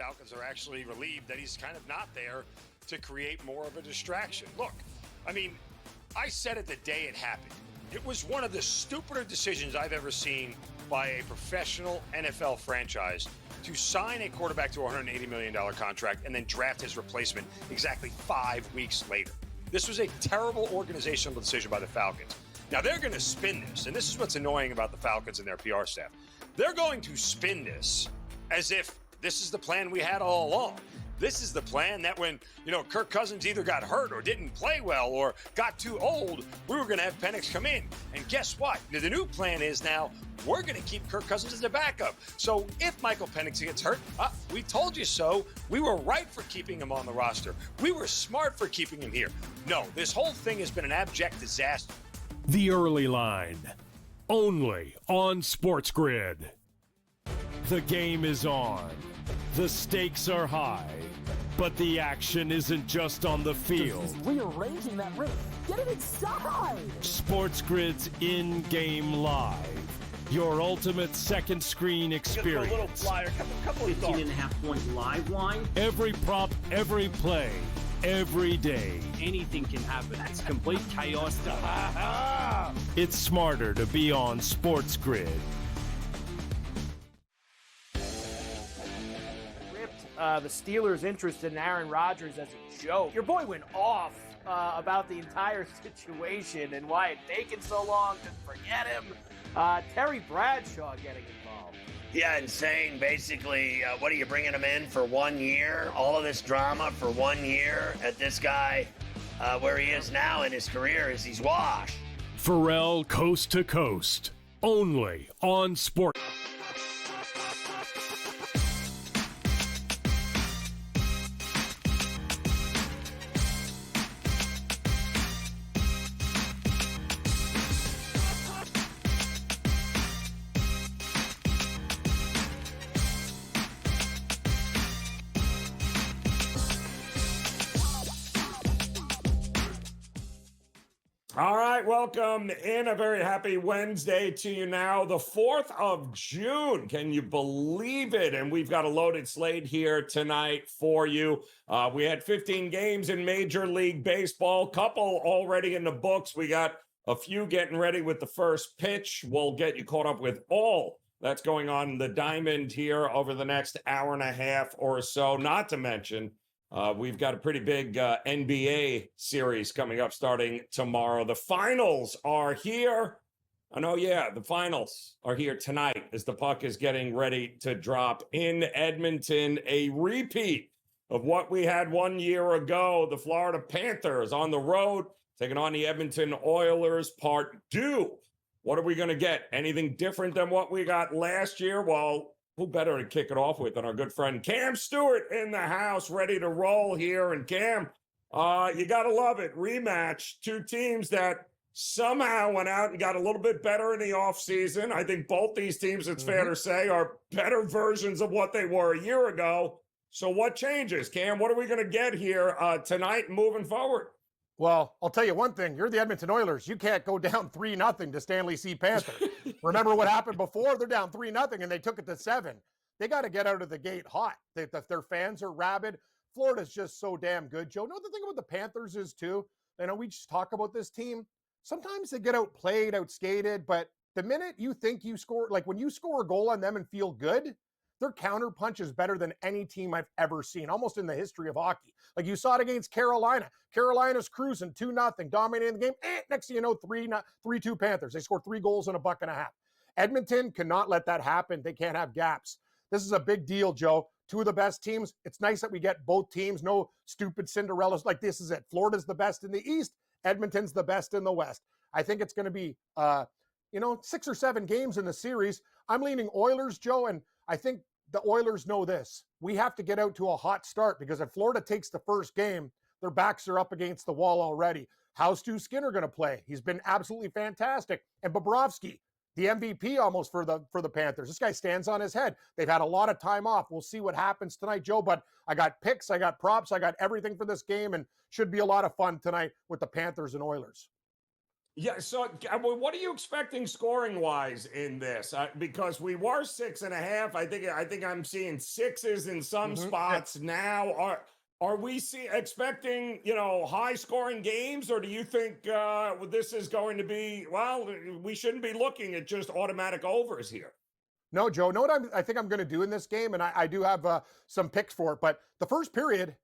Falcons are actually relieved that he's kind of not there to create more of a distraction. Look, I mean, I said it the day it happened. It was one of the stupider decisions I've ever seen by a professional NFL franchise to sign a quarterback to a $180 million contract and then draft his replacement exactly 5 weeks later. This was a terrible organizational decision by the Falcons. Now, they're going to spin this, and this is what's annoying about the Falcons and their PR staff. They're going to spin this as if this is the plan we had all along. This is the plan that when, Kirk Cousins either got hurt or didn't play well or got too old, we were going to have Penix come in. And guess what? The new plan is now we're going to keep Kirk Cousins as a backup. So if Michael Penix gets hurt, we told you so. We were right for keeping him on the roster. We were smart for keeping him here. No, this whole thing has been an abject disaster. The Early Line, only on SportsGrid. The game is on. The stakes are high, but the action isn't just on the field. He's rearranging that ring. Get it inside! SportsGrid's in-game live. Your ultimate second screen experience. A little flyer, couple of 15.5 point live line. Every prop, every play, every day. Anything can happen. It's complete chaos. It's smarter to be on SportsGrid. The Steelers' interested in Aaron Rodgers as a joke. Your boy went off about the entire situation and why it taken so long to forget him. Terry Bradshaw getting involved. Yeah, and saying basically, what are you bringing him in for 1 year? All of this drama for 1 year at this guy, where he is now in his career is he's washed. Pharrell Coast to Coast, only on Sport. All right, welcome in. A very happy Wednesday to you now, the 4th of June. Can you believe it? And we've got a loaded slate here tonight for you. We had 15 games in Major League Baseball, couple already in the books. We got a few getting ready with the first pitch. We'll get you caught up with all that's going on in the Diamond here over the next hour and a half or so, not to mention we've got a pretty big NBA series coming up starting tomorrow. The finals are here. The finals are here tonight as the puck is getting ready to drop in Edmonton. A repeat of what we had 1 year ago. The Florida Panthers on the road taking on the Edmonton Oilers, part 2. What are we going to get? Anything different than what we got last year? Well, who better to kick it off with than our good friend Cam Stewart in the house, ready to roll here. And Cam, you got to love it. Rematch, two teams that somehow went out and got a little bit better in the offseason. I think both these teams, it's fair to say, are better versions of what they were a year ago. So what changes, Cam? What are we going to get here tonight moving forward? Well, I'll tell you one thing. You're the Edmonton Oilers. You can't go down 3-0 to Stanley C. Panther. Remember what happened before? They're down 3-0, and they took it to 7. They got to get out of the gate hot. Their fans are rabid. Florida's just so damn good, Joe. No, the thing about the Panthers is, too, we just talk about this team. Sometimes they get outplayed, outskated, but the minute you think you score, like when you score a goal on them and feel good, their counter punch is better than any team I've ever seen, almost in the history of hockey. Like you saw it against Carolina. Carolina's cruising 2-0, dominating the game. Next thing you know, 3-2 Panthers. They scored 3 goals in a buck and a half. Edmonton cannot let that happen. They can't have gaps. This is a big deal, Joe. 2 of the best teams. It's nice that we get both teams. No stupid Cinderellas. Like this is it. Florida's the best in the East. Edmonton's the best in the West. I think it's going to be, 6 or 7 games in the series. I'm leaning Oilers, Joe, and I think the Oilers know this. We have to get out to a hot start because if Florida takes the first game, their backs are up against the wall already. How's Stu Skinner going to play? He's been absolutely fantastic. And Bobrovsky, the MVP almost for the Panthers. This guy stands on his head. They've had a lot of time off. We'll see what happens tonight, Joe, but I got picks, I got props, I got everything for this game, and should be a lot of fun tonight with the Panthers and Oilers. Yeah. So, what are you expecting scoring wise in this? Because we were 6.5. I think I'm seeing sixes in some spots now. Are we expecting high scoring games, or do you think this is going to be? Well, we shouldn't be looking at just automatic overs here. No, Joe. Know what I think I'm going to do in this game, and I do have some picks for it. But the first period,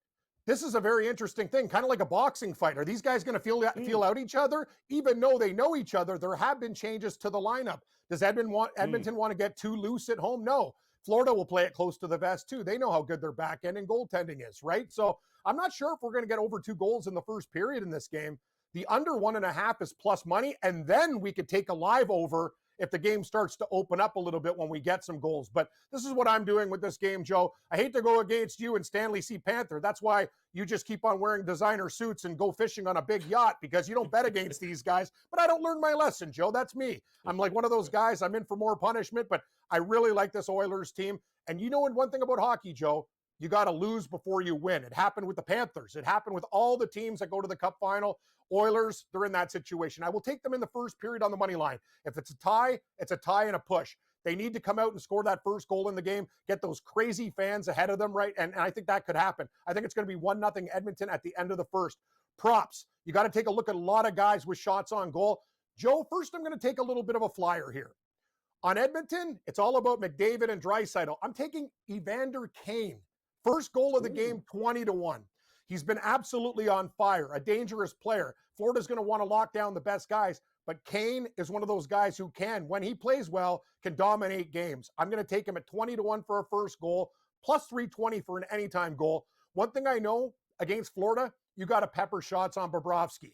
this is a very interesting thing, kind of like a boxing fight. Are these guys going to feel out each other? Even though they know each other, there have been changes to the lineup. Does Edmonton want to get too loose at home? No. Florida will play it close to the vest too. They know how good their back end and goaltending is, right? So I'm not sure if we're going to get over 2 goals in the first period in this game. The under 1.5 is plus money, and then we could take a live over if the game starts to open up a little bit when we get some goals. But this is what I'm doing with this game, Joe. I hate to go against you and Stanley C. Panther. That's why you just keep on wearing designer suits and go fishing on a big yacht, because you don't bet against these guys. But I don't learn my lesson, Joe. That's me. I'm like one of those guys. I'm in for more punishment, but I really like this Oilers team. And you know one thing about hockey, Joe, you got to lose before you win. It happened with the Panthers. It happened with all the teams that go to the Cup final. Oilers, they're in that situation. I will take them in the first period on the money line. If it's a tie and a push. They need to come out and score that first goal in the game, get those crazy fans ahead of them, right? And I think that could happen. I think it's going to be 1-0 Edmonton at the end of the first. Props. You got to take a look at a lot of guys with shots on goal. Joe, first I'm going to take a little bit of a flyer here. On Edmonton, it's all about McDavid and Draisaitl. I'm taking Evander Kane. First goal of the game, 20-1. He's been absolutely on fire, a dangerous player. Florida's going to want to lock down the best guys, but Kane is one of those guys who can, when he plays well, can dominate games. I'm going to take him at 20-1 for a first goal, plus 320 for an anytime goal. One thing I know against Florida, you got to pepper shots on Bobrovsky.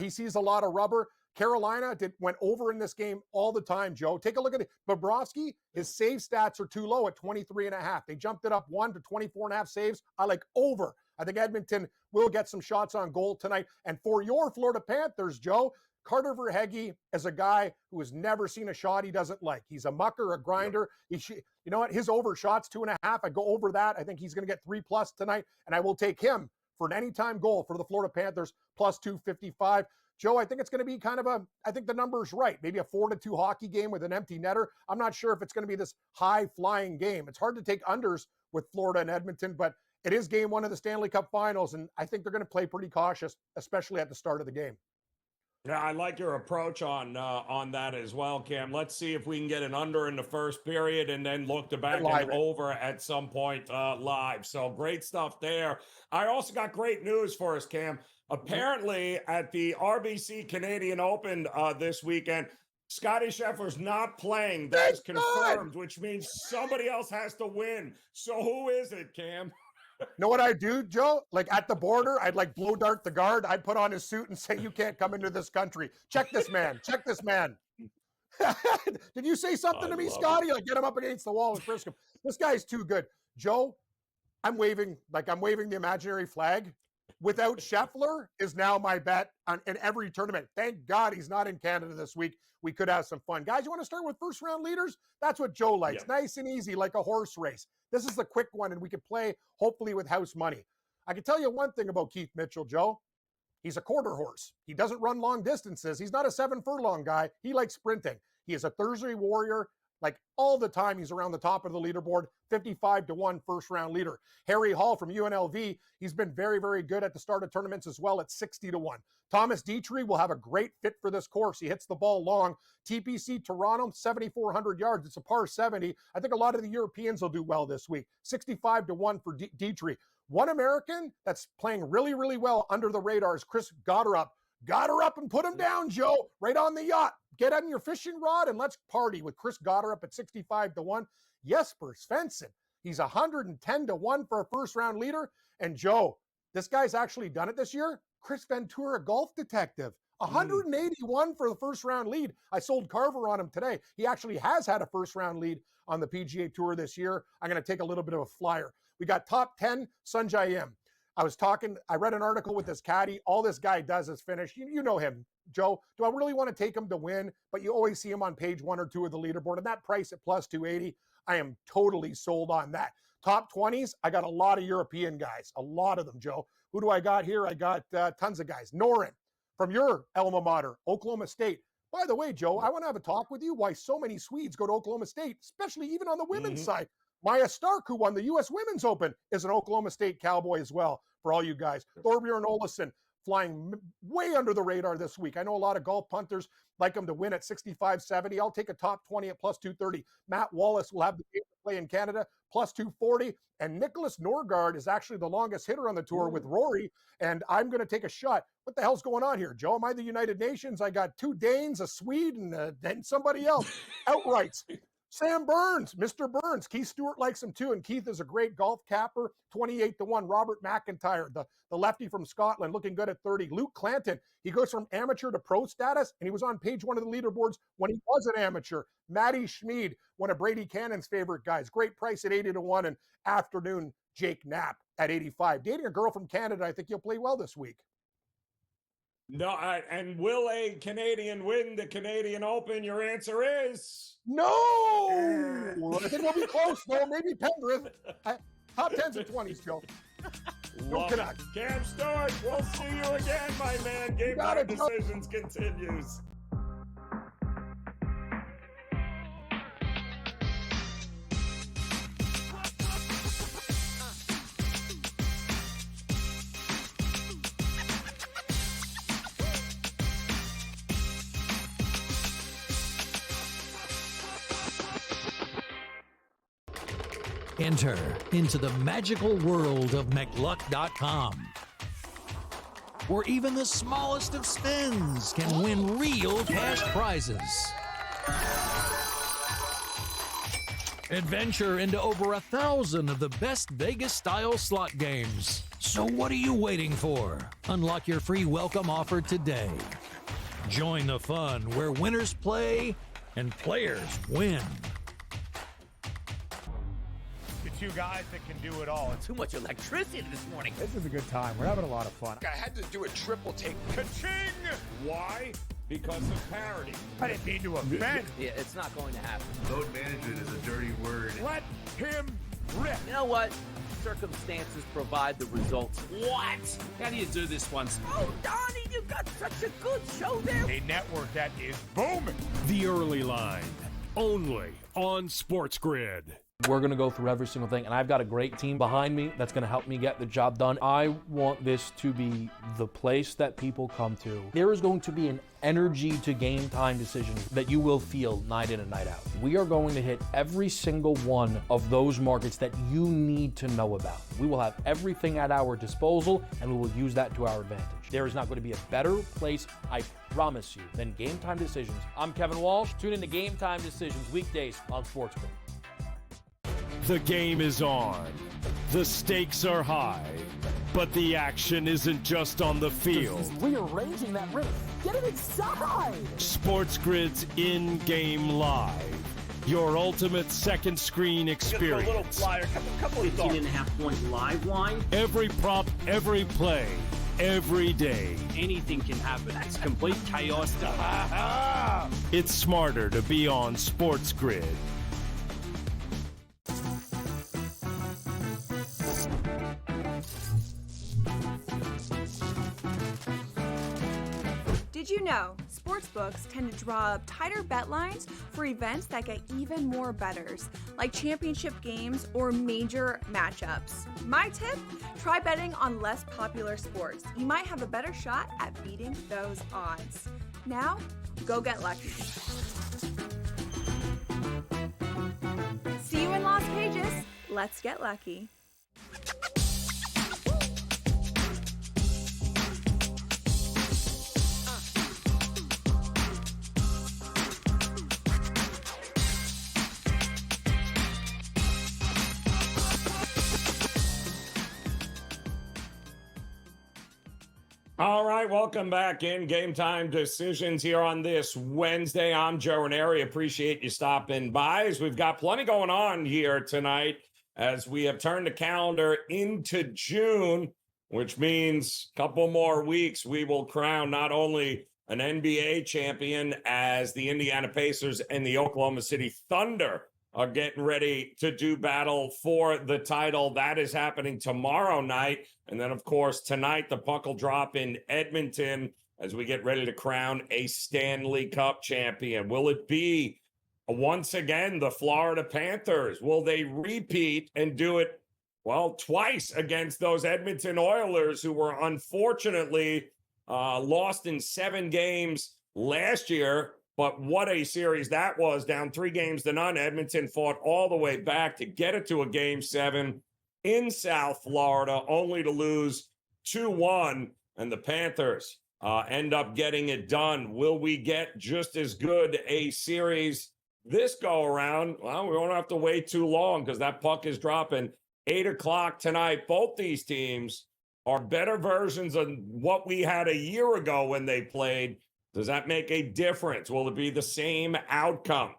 He sees a lot of rubber. Carolina went over in this game all the time, Joe. Take a look at it. Bobrovsky, his save stats are too low at 23.5. They jumped it up 1 to 24.5 saves. I like over. I think Edmonton will get some shots on goal tonight. And for your Florida Panthers, Joe, Carter Verhaeghe is a guy who has never seen a shot he doesn't like. He's a mucker, a grinder. You know what? His over shots 2.5. I go over that. I think he's going to get 3+ tonight, and I will take him for an anytime goal for the Florida Panthers, plus 255. Joe, I think it's going to be I think the number's right. Maybe a 4-2 hockey game with an empty netter. I'm not sure if it's going to be this high-flying game. It's hard to take unders with Florida and Edmonton, but it is game 1 of the Stanley Cup Finals, and I think they're going to play pretty cautious, especially at the start of the game. Yeah, I like your approach on that as well, Cam. Let's see if we can get an under in the first period and then look to back and over at some point live. So great stuff there. I also got great news for us, Cam. Apparently at the RBC Canadian Open this weekend, Scottie Scheffler's not playing. That is confirmed, which means somebody else has to win. So who is it, Cam? Know what I do, Joe? Like at the border, I'd like blow dart the guard. I'd put on his suit and say, "You can't come into this country. Check this man. Check this man." Did you say something to me, Scotty? Like get him up against the wall and frisk him. This guy's too good. Joe, I'm waving the imaginary flag. Without Scheffler is now my bet in every tournament. Thank God he's not in Canada this week. We could have some fun. Guys, you want to start with first round leaders? That's what Joe likes. Yeah. Nice and easy, like a horse race. This is the quick one, and we could play hopefully with house money. I can tell you one thing about Keith Mitchell, Joe. He's a quarter horse. He doesn't run long distances. He's not a 7 furlong guy. He likes sprinting. He is a Thursday warrior. Like all the time, he's around the top of the leaderboard, 55-1 first round leader. Harry Hall from UNLV, he's been very, very good at the start of tournaments as well at 60-1. Thomas Dietrich will have a great fit for this course. He hits the ball long. TPC Toronto, 7,400 yards. It's a par 70. I think a lot of the Europeans will do well this week. 65-1 for Dietrich. One American that's playing really, really well under the radar is Chris Gotterup. Got her up and put him down, Joe, right on the yacht. Get on your fishing rod and let's party with Chris Gotterup at 65-1. Jesper Svensson, he's 110-1 for a first-round leader. And Joe, this guy's actually done it this year. Chris Ventura, golf detective, 181 for the first-round lead. I sold Carver on him today. He actually has had a first-round lead on the PGA Tour this year. I'm going to take a little bit of a flyer. We got top 10, Sanjay M. I read an article with this caddy. All this guy does is finish. You know him, Joe. Do I really want to take him to win? But you always see him on page 1 or 2 of the leaderboard. And that price at plus 280, I am totally sold on that. Top 20s, I got a lot of European guys. A lot of them, Joe. Who do I got here? I got tons of guys. Noren, from your alma mater, Oklahoma State. By the way, Joe, I want to have a talk with you why so many Swedes go to Oklahoma State, especially even on the women's side. Maya Stark, who won the U.S. Women's Open, is an Oklahoma State Cowboy as well, for all you guys. Thorbjorn Olesen flying way under the radar this week. I know a lot of golf punters like him to win at 65-70. I'll take a top 20 at plus 230. Matt Wallace will have the game to play in Canada, plus 240. And Nicholas Norgard is actually the longest hitter on the tour with Rory. And I'm going to take a shot. What the hell's going on here, Joe? Am I the United Nations? I got 2 Danes, a Swede, and somebody else. Outrights. Sam Burns, Mr. Burns. Keith Stewart likes him too, and Keith is a great golf capper. 28-1. Robert McIntyre, the lefty from Scotland, looking good at 30. Luke Clanton, he goes from amateur to pro status, and he was on page 1 of the leaderboards when he was an amateur. Matty Schmid, one of Brady Cannon's favorite guys. Great price at 80-1, and afternoon Jake Knapp at 85. Dating a girl from Canada, I think you'll play well this week. No, and will a Canadian win the Canadian Open? Your answer is no. I think we'll be close, though. Maybe Pendrith. Top 10s and 20s, Joe. Go Canucks. Cam Stewart, we'll see you again, my man. Game Time Decisions continues. Enter into the magical world of McLuck.com, where even the smallest of spins can win real cash prizes. Adventure into over 1,000 of the best Vegas-style slot games. So what are you waiting for? Unlock your free welcome offer today. Join the fun where winners play and players win. 2 guys that can do it all. Too much electricity this morning. This is a good time. We're having a lot of fun. I had to do a triple take. Ka-ching! Why? Because of parity. I didn't mean to offend. Yeah, it's not going to happen. Load management is a dirty word. Let him rip. You know what? Circumstances provide the results. What? How do you do this once? Oh, Donnie, you got such a good show there. A network that is booming. The Early Line, only on SportsGrid. We're going to go through every single thing, and I've got a great team behind me that's going to help me get the job done. I want this to be the place that people come to. There is going to be an energy to Game Time Decisions that you will feel night in and night out. We are going to hit every single one of those markets that you need to know about. We will have everything at our disposal, and we will use that to our advantage. There is not going to be a better place, I promise you, than Game Time Decisions. I'm Kevin Walsh. Tune in to Game Time Decisions weekdays on SportsGrid. The game is on. The stakes are high. But the action isn't just on the field. He's rearranging that roof. Get it inside! SportsGrid's in-game live. Your ultimate second screen experience. Just a little flyer, couple of 18.5-point live line. Every prop, every play, every day. Anything can happen. That's complete chaos. It's smarter to be on SportsGrid. Did you know sportsbooks tend to draw up tighter bet lines for events that get even more bettors, like championship games or major matchups? My tip? Try betting on less popular sports. You might have a better shot at beating those odds. Now, go get lucky. See you in Las Vegas. Let's get lucky. All right, welcome back in Game Time Decisions here on this Wednesday. I'm Joe Raineri. Appreciate you stopping by as we've got plenty going on here tonight as we have turned the calendar into June, which means a couple more weeks we will crown not only an NBA champion as the Indiana Pacers and the Oklahoma City Thunder are getting ready to do battle for the title. That is happening tomorrow night. And then, of course, tonight, the puck will drop in Edmonton as we get ready to crown a Stanley Cup champion. Will it be once again the Florida Panthers? Will they repeat and do it, well, twice against those Edmonton Oilers, who were unfortunately lost in 7 games last year? But what a series that was, down 3-0. Edmonton fought all the way back to get it to a Game 7 in South Florida, only to lose 2-1, and the Panthers end up getting it done. Will we get just as good a series this go around? Well, we won't have to wait too long, because that puck is dropping 8 o'clock tonight. Both these teams are better versions of what we had a year ago when they played. Does that make a difference? Will it be the same outcome?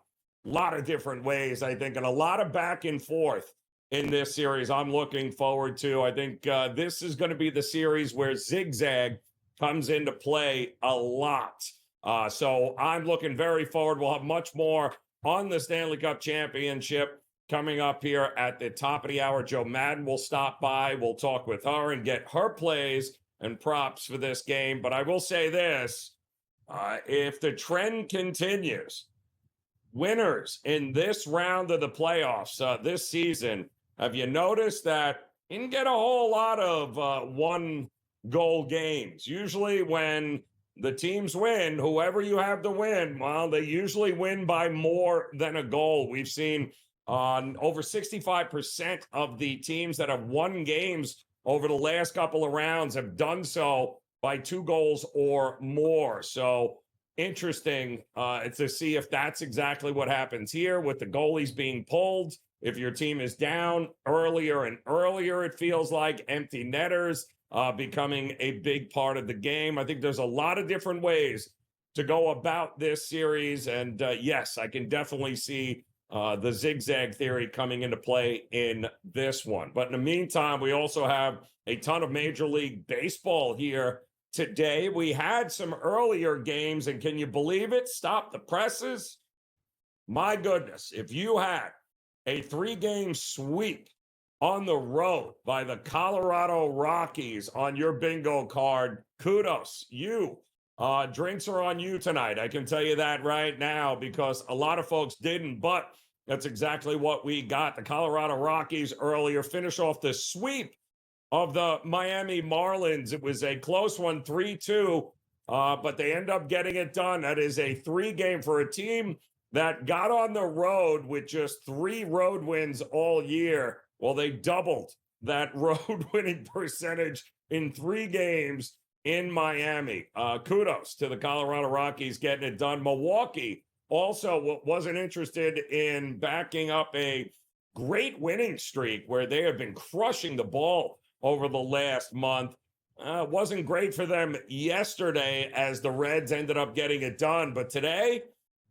A lot of different ways, I think, and a lot of back and forth in this series I'm looking forward to. I think this is going to be the series where zigzag comes into play a lot. So I'm looking very forward. We'll have much more on the Stanley Cup Championship coming up here at the top of the hour. Joe Madden will stop by. We'll talk with her and get her plays and props for this game. But I will say this. If the trend continues, winners in this round of the playoffs this season, have you noticed that you didn't get a whole lot of one-goal games? Usually when the teams win, whoever you have to win, well, they usually win by more than a goal. We've seen over 65% of the teams that have won games over the last couple of rounds have done so by 2 goals or more. So interesting to see if that's exactly what happens here with the goalies being pulled. If your team is down earlier and earlier, it feels like empty netters becoming a big part of the game. I think there's a lot of different ways to go about this series. And yes, I can definitely see the zigzag theory coming into play in this one. But in the meantime, we also have a ton of Major League Baseball here today. We had some earlier games, and can you believe it? Stop the presses. My goodness, if you had a 3-game sweep on the road by the Colorado Rockies on your bingo card, kudos. You. Drinks are on you tonight. I can tell you that right now, because a lot of folks didn't, but that's exactly what we got. The Colorado Rockies earlier finish off the sweep of the Miami Marlins. It was a close one, 3-2, but they end up getting it done. That is a 3-game for a team that got on the road with just 3 road wins all year. Well, they doubled that road winning percentage in 3 games in Miami. Kudos to the Colorado Rockies getting it done. Milwaukee also wasn't interested in backing up a great winning streak where they have been crushing the ball over the last month. Wasn't great for them yesterday as the Reds ended up getting it done. But today,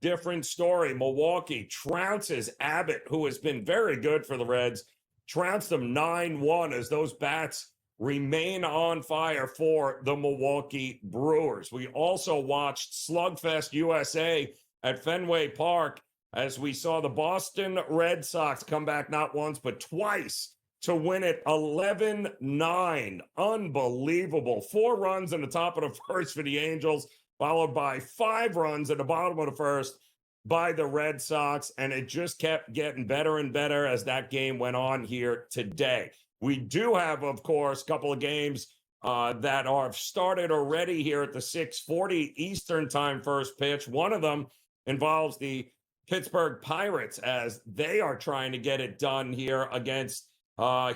different story. Milwaukee trounces Abbott, who has been very good for the Reds, trounced them 9-1 as those bats remain on fire for the Milwaukee Brewers. We also watched Slugfest USA at Fenway Park as we saw the Boston Red Sox come back not once but twice to win it 11-9. Unbelievable. 4 runs in the top of the first for the Angels, followed by 5 runs at the bottom of the first by the Red Sox, and it just kept getting better and better as that game went on here today. We do have, of course, a couple of games that are started already here at the 6:40 Eastern time first pitch. One of them involves the Pittsburgh Pirates as they are trying to get it done here against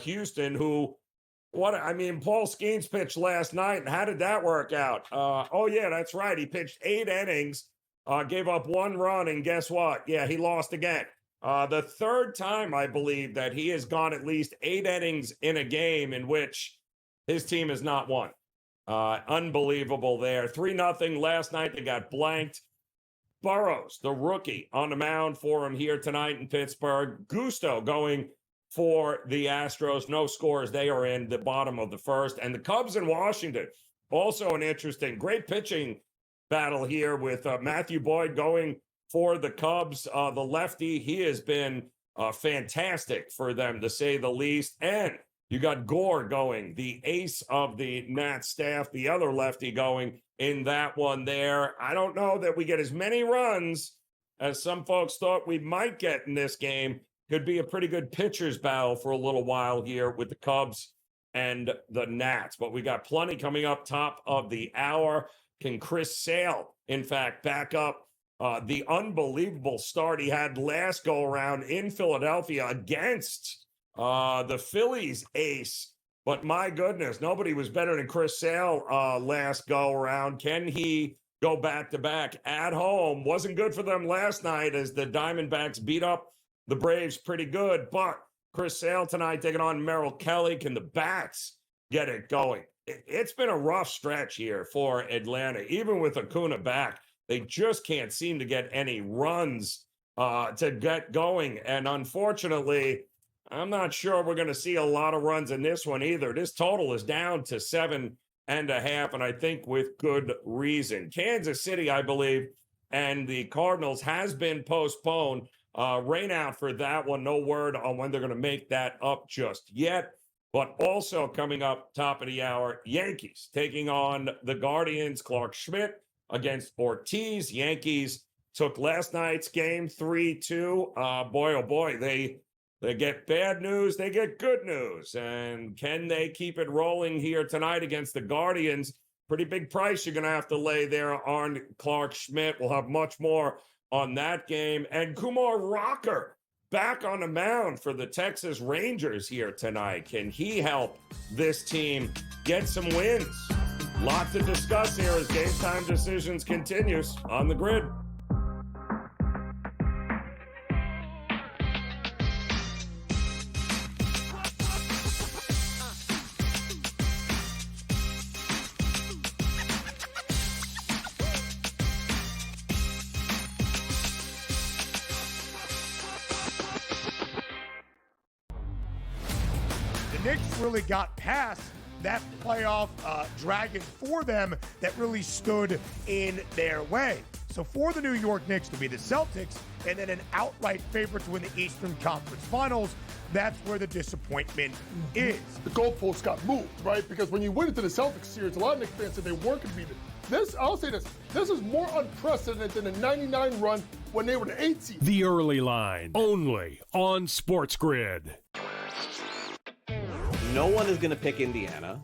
Houston, who, Paul Skeens pitched last night. How did that work out? Oh, yeah, that's right. He pitched 8 innings, gave up 1 run, and guess what? Yeah, he lost again. The 3rd time, I believe, that he has gone at least 8 innings in a game in which his team has not won. Unbelievable there. 3-0 last night. They got blanked. Burrows, the rookie, on the mound for him here tonight in Pittsburgh. Gusto going for the Astros. No scores. They are in the bottom of the first. And the Cubs in Washington, also an interesting, great pitching battle here with Matthew Boyd going for the Cubs. The lefty, he has been fantastic for them, to say the least. And You got Gore going, the ace of the Nats staff, the other lefty going in that one there. I don't know that we get as many runs as some folks thought we might get in this game. Could be a pretty good pitcher's battle for a little while here with the Cubs and the Nats. But we got plenty coming up top of the hour. Can Chris Sale, in fact, back up the unbelievable start he had last go-around in Philadelphia against the Phillies ace? But my goodness, nobody was better than Chris Sale last go-around. Can he go back-to-back at home? Wasn't good for them last night as the Diamondbacks beat up the Braves pretty good, but Chris Sale tonight taking on Merrill Kelly. Can the Bats get it going? It's been a rough stretch here for Atlanta. Even with Acuna back, they just can't seem to get any runs to get going. And unfortunately, I'm not sure we're going to see a lot of runs in this one either. This total is down to 7.5, and I think with good reason. Kansas City, I believe, and the Cardinals has been postponed. Rain out for that one. No word on when they're going to make that up just yet. But also coming up top of the hour, Yankees taking on the Guardians. Clark Schmidt against Ortiz. Yankees took last night's game 3-2. Boy, oh boy, they get bad news, they get good news. And can they keep it rolling here tonight against the Guardians? Pretty big price you're going to have to lay there on Clark Schmidt. We'll have much more on that game. And Kumar Rocker back on the mound for the Texas Rangers here tonight. Can he help this team get some wins? Lot to discuss here as Game Time Decisions continues on the Grid. Knicks really got past that playoff dragon for them that really stood in their way. So for the New York Knicks to be the Celtics and then an outright favorite to win the Eastern Conference Finals, that's where the disappointment is. The goalposts got moved, right? Because when you went into the Celtics series, a lot of Knicks fans said they weren't going to be this. I'll say this is more unprecedented than the 99 run when they were the 8th seed. The Early Line, only on SportsGrid. No one is going to pick Indiana.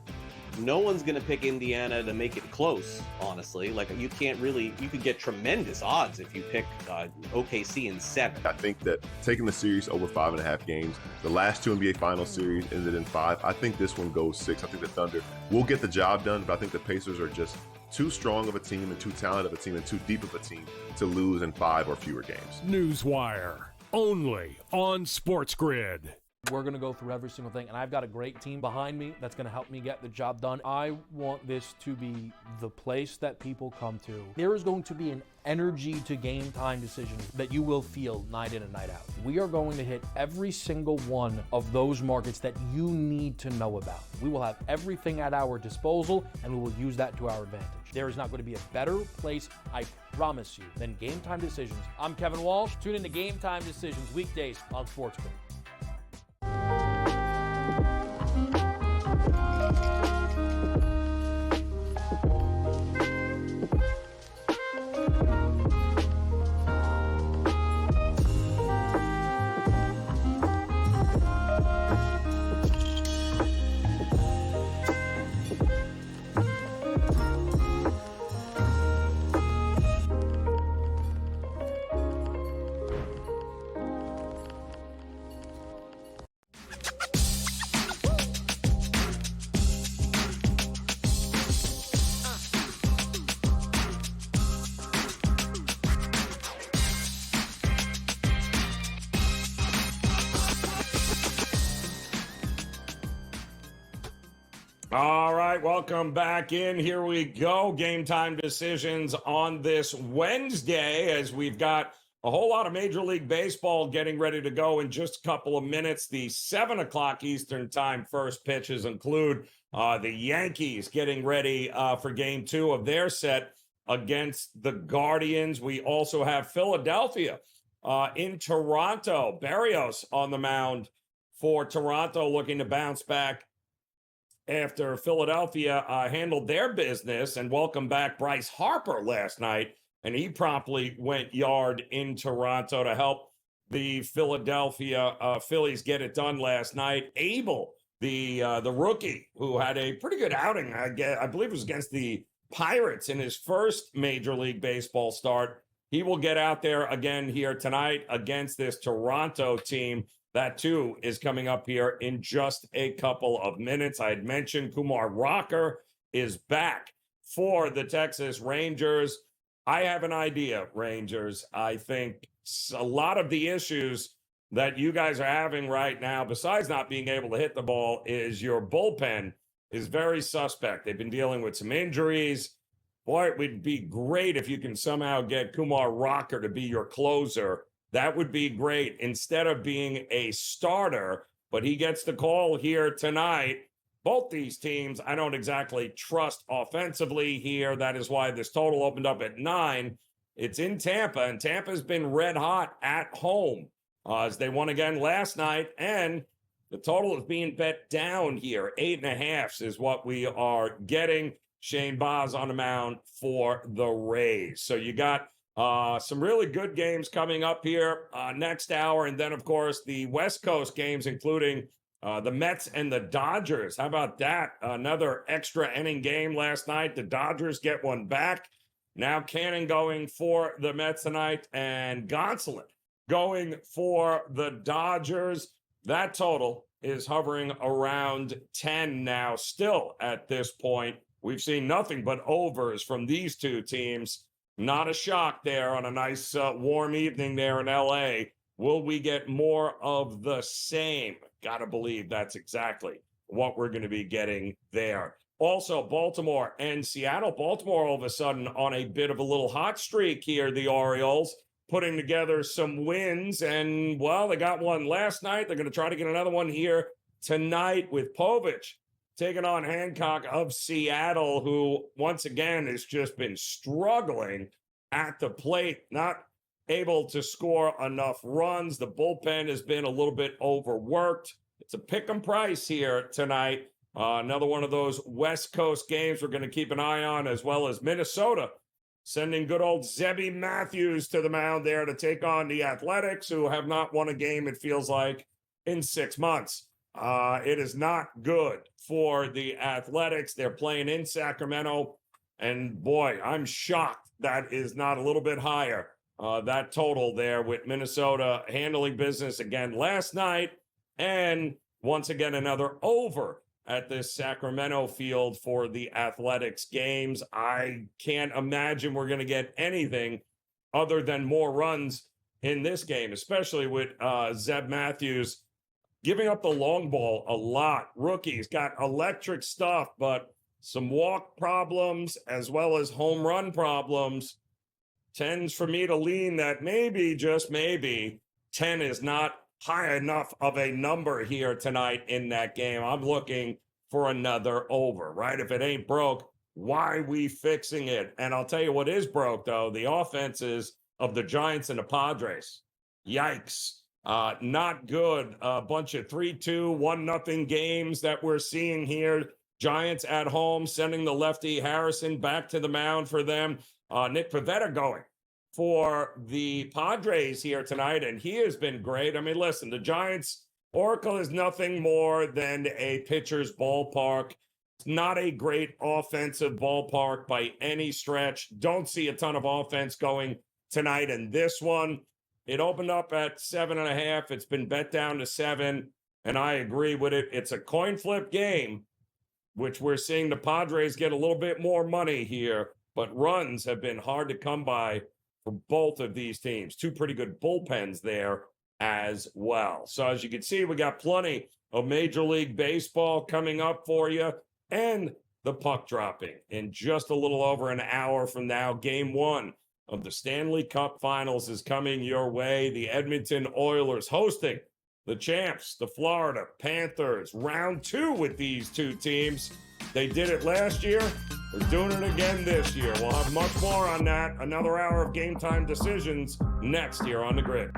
No one's going to pick Indiana to make it close, honestly. Like, you could get tremendous odds if you pick OKC in 7. I think that taking the series over 5.5 games, the last 2 NBA Finals series ended in 5. I think this one goes 6. I think the Thunder will get the job done, but I think the Pacers are just too strong of a team and too talented of a team and too deep of a team to lose in 5 or fewer games. Newswire, only on SportsGrid. We're going to go through every single thing, and I've got a great team behind me that's going to help me get the job done. I want this to be the place that people come to. There is going to be an energy to Game Time Decisions that you will feel night in and night out. We are going to hit every single one of those markets that you need to know about. We will have everything at our disposal, and we will use that to our advantage. There is not going to be a better place, I promise you, than Game Time Decisions. I'm Kevin Walsh. Tune in to Game Time Decisions weekdays on SportsGrid. All right, welcome back in. Here we go. Game Time Decisions on this Wednesday as we've got a whole lot of Major League Baseball getting ready to go in just a couple of minutes. The 7 o'clock Eastern Time first pitches include the Yankees getting ready for Game 2 of their set against the Guardians. We also have Philadelphia in Toronto. Barrios on the mound for Toronto, looking to bounce back after Philadelphia handled their business and welcomed back Bryce Harper last night. And he promptly went yard in Toronto to help the Philadelphia Phillies get it done last night. Abel, the rookie, who had a pretty good outing, I believe it was against the Pirates in his first Major League Baseball start. He will get out there again here tonight against this Toronto team. That, too, is coming up here in just a couple of minutes. I had mentioned Kumar Rocker is back for the Texas Rangers. I have an idea, Rangers. I think a lot of the issues that you guys are having right now, besides not being able to hit the ball, is your bullpen is very suspect. They've been dealing with some injuries. Boy, it would be great if you can somehow get Kumar Rocker to be your closer. That would be great instead of being a starter, but he gets the call here tonight. Both these teams, I don't exactly trust offensively here. That is why this total opened up at 9. It's in Tampa, and Tampa's been red hot at home as they won again last night, and the total is being bet down here. 8.5 is what we are getting. Shane Baz on the mound for the Rays. So you got some really good games coming up here next hour. And then, of course, the West Coast games, including the Mets and the Dodgers. How about that? Another extra inning game last night. The Dodgers get one back. Now Cannon going for the Mets tonight and Gonsolin going for the Dodgers. That total is hovering around 10 now. Still at this point, we've seen nothing but overs from these two teams. Not a shock there on a nice warm evening there in L.A. Will we get more of the same? Gotta believe that's exactly what we're going to be getting there. Also, Baltimore and Seattle. Baltimore all of a sudden on a bit of a little hot streak here, the Orioles, putting together some wins. And, well, they got one last night. They're going to try to get another one here tonight with Povich taking on Hancock of Seattle, who once again has just been struggling at the plate, not able to score enough runs. The bullpen has been a little bit overworked. It's a pick 'em price here tonight. Another one of those West Coast games we're going to keep an eye on, as well as Minnesota sending good old Zebby Matthews to the mound there to take on the Athletics, who have not won a game, it feels like, in 6 months. It is not good for the Athletics. They're playing in Sacramento, and boy, I'm shocked that is not a little bit higher. That total there with Minnesota handling business again last night, and once again another over at this Sacramento field for the Athletics games. I can't imagine we're going to get anything other than more runs in this game, especially with Zeb Matthews giving up the long ball a lot. Rookie's got electric stuff, but some walk problems as well as home run problems tends for me to lean that maybe, just maybe, 10 is not high enough of a number here tonight in that game. I'm looking for another over, right? If it ain't broke, why we fixing it? And I'll tell you what is broke, though, the offenses of the Giants and the Padres. Yikes. Not good. A bunch of 3-2, 1-0 games that we're seeing here. Giants at home, sending the lefty Harrison back to the mound for them. Nick Pivetta going for the Padres here tonight, and he has been great. I mean, listen, the Giants, Oracle is nothing more than a pitcher's ballpark. It's not a great offensive ballpark by any stretch. Don't see a ton of offense going tonight in this one. It opened up at 7.5. It's been bet down to 7, and I agree with it. It's a coin flip game, which we're seeing the Padres get a little bit more money here, but runs have been hard to come by for both of these teams. Two pretty good bullpens there as well. So as you can see, we got plenty of Major League Baseball coming up for you, and the puck dropping in just a little over an hour from now. Game 1 of the Stanley Cup Finals is coming your way. The Edmonton Oilers hosting the champs, the Florida Panthers. Round 2 with these two teams. They did it last year. They're doing it again this year. We'll have much more on that. Another hour of Game Time Decisions next here on The Grid.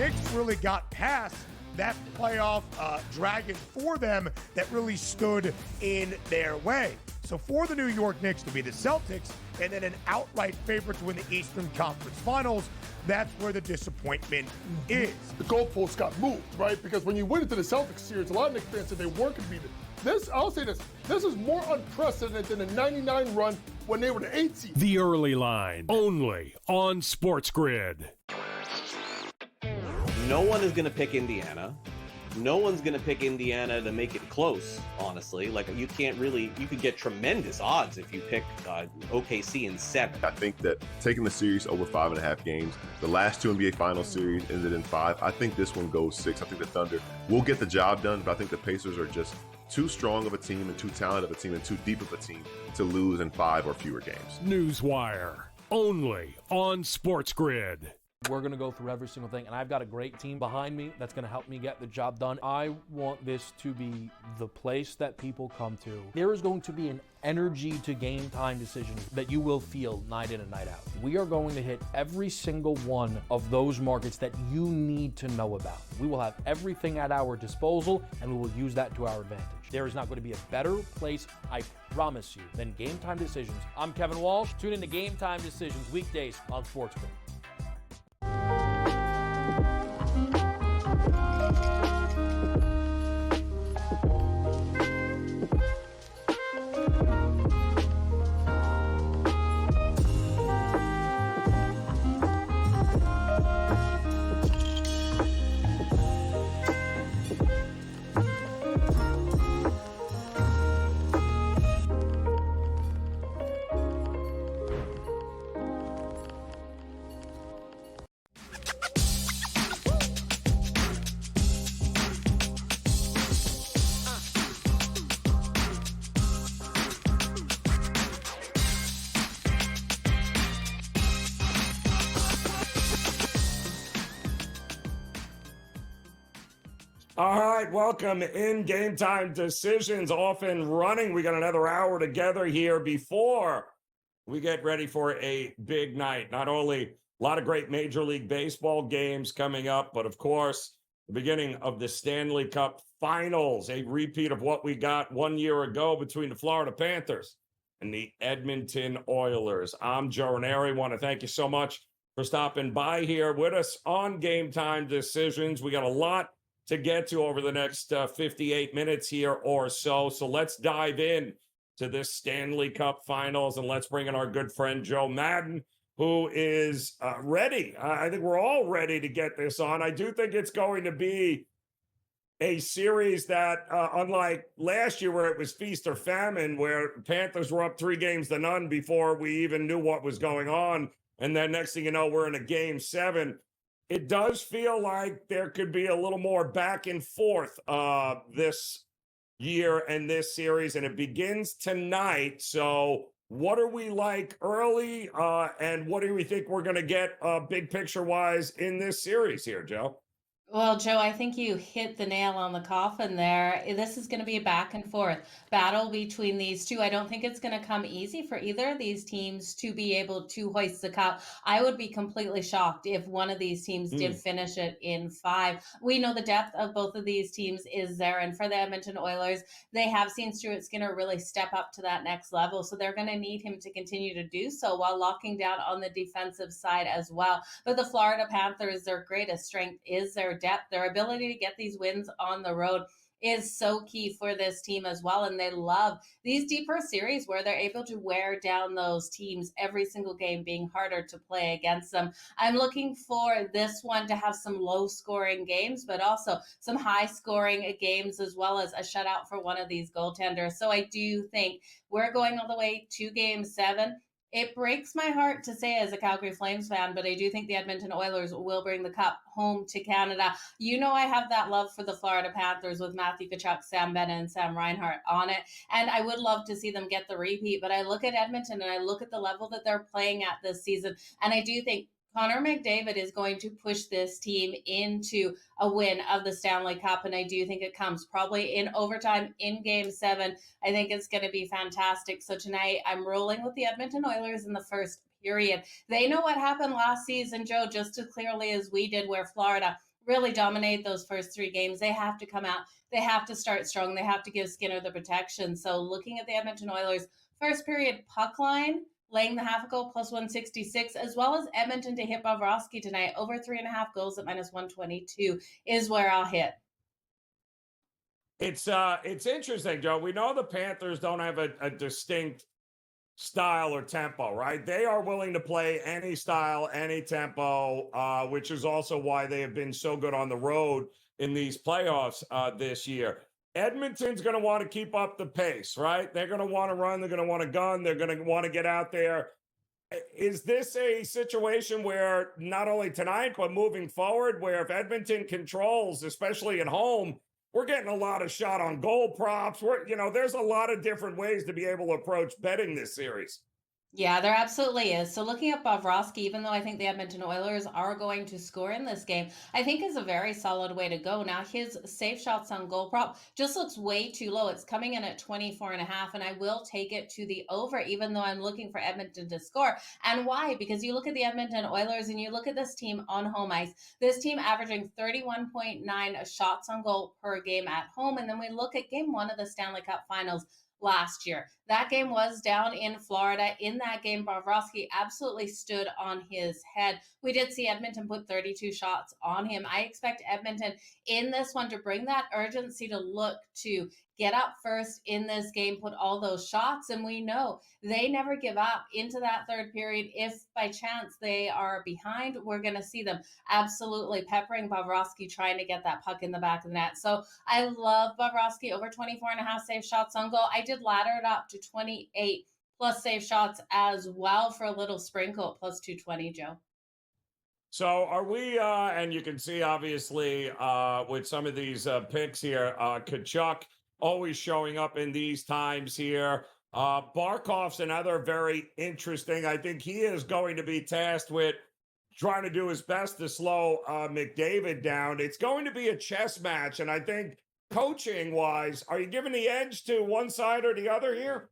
Knicks really got past that playoff dragon for them that really stood in their way. So for the New York Knicks to be the Celtics and then an outright favorite to win the Eastern Conference Finals, that's where the disappointment is. The goalposts got moved, right? Because when you went into the Celtics series, a lot of Knicks fans said they weren't going to be this. I'll say this is more unprecedented than the 99 run when they were the 8 seed. The Early Line, only on SportsGrid. No one is going to pick Indiana. No one's going to pick Indiana to make it close, honestly. Like, you can't really, you could get tremendous odds if you pick OKC in 7. I think that taking the series over 5.5 games, the last 2 NBA Finals series ended in 5. I think this one goes 6. I think the Thunder will get the job done, but I think the Pacers are just too strong of a team and too talented of a team and too deep of a team to lose in 5 or fewer games. Newswire, only on SportsGrid. We're going to go through every single thing, and I've got a great team behind me that's going to help me get the job done. I want this to be the place that people come to. There is going to be an energy to Game Time Decisions that you will feel night in and night out. We are going to hit every single one of those markets that you need to know about. We will have everything at our disposal, and we will use that to our advantage. There is not going to be a better place, I promise you, than Game Time Decisions. I'm Kevin Walsh. Tune in to Game Time Decisions weekdays on SportsGrid. All right, welcome in Game Time Decisions, off and running. We got another hour together here before we get ready for a big night. Not only a lot of great Major League Baseball games coming up, but of course, the beginning of the Stanley Cup Finals, a repeat of what we got 1 year ago between the Florida Panthers and the Edmonton Oilers. I'm Joe Raineri. Want to thank you so much for stopping by here with us on Game Time Decisions. We got a lot to get to over the next 58 minutes here or so. So let's dive in to this Stanley Cup Finals, and let's bring in our good friend Joe Madden, who is ready. I think we're all ready to get this on. I do think it's going to be a series that, unlike last year where it was feast or famine, where Panthers were up 3-0 before we even knew what was going on, and then next thing you know, we're in a Game 7. It does feel like there could be a little more back and forth this year and this series, and it begins tonight. So what are we like early, and what do we think we're going to get big picture-wise in this series here, Joe? Well, Joe, I think you hit the nail on the coffin there. This is going to be a back and forth battle between these two. I don't think it's going to come easy for either of these teams to be able to hoist the cup. I would be completely shocked if one of these teams did finish it in 5. We know the depth of both of these teams is there. And for the Edmonton Oilers, they have seen Stuart Skinner really step up to that next level. So they're going to need him to continue to do so while locking down on the defensive side as well. But the Florida Panthers, their greatest strength is their depth. Their ability to get these wins on the road is so key for this team as well. And they love these deeper series where they're able to wear down those teams, every single game being harder to play against them. I'm looking for this one to have some low scoring games, but also some high scoring games, as well as a shutout for one of these goaltenders. So I do think we're going all the way to Game 7. It breaks my heart to say as a Calgary Flames fan, but I do think the Edmonton Oilers will bring the cup home to Canada. You know, I have that love for the Florida Panthers with Matthew Tkachuk, Sam Bennett, and Sam Reinhart on it. And I would love to see them get the repeat, but I look at Edmonton and I look at the level that they're playing at this season. And I do think Connor McDavid is going to push this team into a win of the Stanley Cup, and I do think it comes probably in overtime in Game 7. I think it's going to be fantastic. So tonight, I'm rolling with the Edmonton Oilers in the first period. They know what happened last season, Joe, just as clearly as we did, where Florida really dominated those first 3 games. They have to come out. They have to start strong. They have to give Skinner the protection. So looking at the Edmonton Oilers first period puck line, laying the half a goal plus 166, as well as Edmonton to hit Bobrovsky tonight over 3.5 goals at minus 122 is where I'll hit. It's interesting, Joe. We know the Panthers don't have a distinct style or tempo, right? They are willing to play any style, any tempo, which is also why they have been so good on the road in these playoffs this year. Edmonton's going to want to keep up the pace, right? They're going to want to run. They're going to want to gun. They're going to want to get out there. Is this a situation where not only tonight, but moving forward, where if Edmonton controls, especially at home, we're getting a lot of shot on goal props. There's a lot of different ways to be able to approach betting this series. Yeah, there absolutely is. So looking at Bobrovsky, even though I think the Edmonton Oilers are going to score in this game, I think is a very solid way to go. Now, his safe shots on goal prop just looks way too low. It's coming in at 24.5, and I will take it to the over, even though I'm looking for Edmonton to score. And why? Because you look at the Edmonton Oilers and you look at this team on home ice, this team averaging 31.9 shots on goal per game at home. And then we look at game 1 of the Stanley Cup Finals last year. That game was down in Florida. In that game, Bobrovsky absolutely stood on his head. We did see Edmonton put 32 shots on him. I expect Edmonton in this one to bring that urgency to look to get up first in this game, put all those shots. And we know they never give up into that third period. If by chance they are behind, we're going to see them absolutely peppering Bobrovsky, trying to get that puck in the back of the net. So I love Bobrovsky over 24.5 safe shots on goal. I did ladder it up to 28 plus safe shots as well for a little sprinkle at plus 220, Joe. So are we, and you can see obviously with some of these picks here, Tkachuk always showing up in these times here. Barkov's another very interesting. I think he is going to be tasked with trying to do his best to slow McDavid down. It's going to be a chess match. And I think coaching-wise, are you giving the edge to one side or the other here?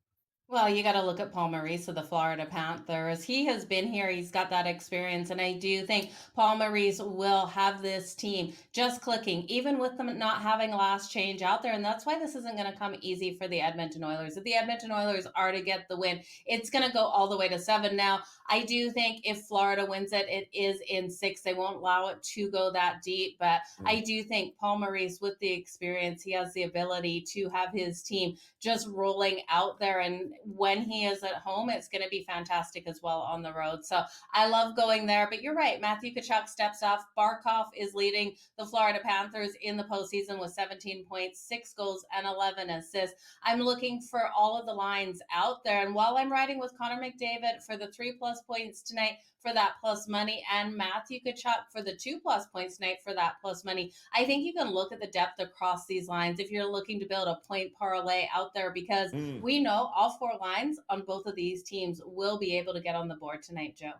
Well, you got to look at Paul Maurice of the Florida Panthers. He has been here. He's got that experience. And I do think Paul Maurice will have this team just clicking, even with them not having last change out there. And that's why this isn't going to come easy for the Edmonton Oilers. If the Edmonton Oilers are to get the win, it's going to go all the way to 7. Now, I do think if Florida wins it, it is in 6. They won't allow it to go that deep. But I do think Paul Maurice, with the experience, he has the ability to have his team just rolling out there. And when he is at home, it's going to be fantastic as well on the road. So I love going there. But you're right. Matthew Tkachuk steps off. Barkov is leading the Florida Panthers in the postseason with 17 points, 6 goals, and 11 assists. I'm looking for all of the lines out there. And while I'm riding with Connor McDavid for the 3+ points tonight for that plus money, and Matthew Tkachuk for the 2+ points tonight for that plus money, I think you can look at the depth across these lines if you're looking to build a point parlay out there, because we know all 4 lines on both of these teams will be able to get on the board tonight, Joe.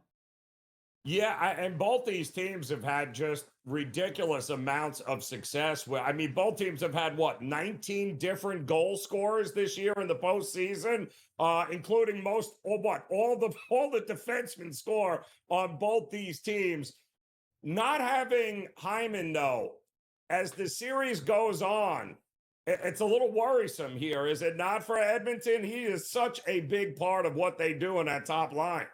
Yeah, and both these teams have had just ridiculous amounts of success. I mean, both teams have had, 19 different goal scorers this year in the postseason, including all the defensemen score on both these teams. Not having Hyman, though, as the series goes on, it's a little worrisome here, is it not, for Edmonton? He is such a big part of what they do in that top line.